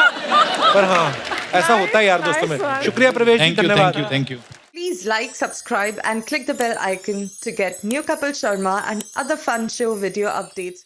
पर हाँ, ऐसा होता है यार दोस्तों में। शुक्रिया प्रवेश जी, धन्यवाद। Thank you. Please like, subscribe and click the bell icon to get new Kapil Sharma and other fun show video updates.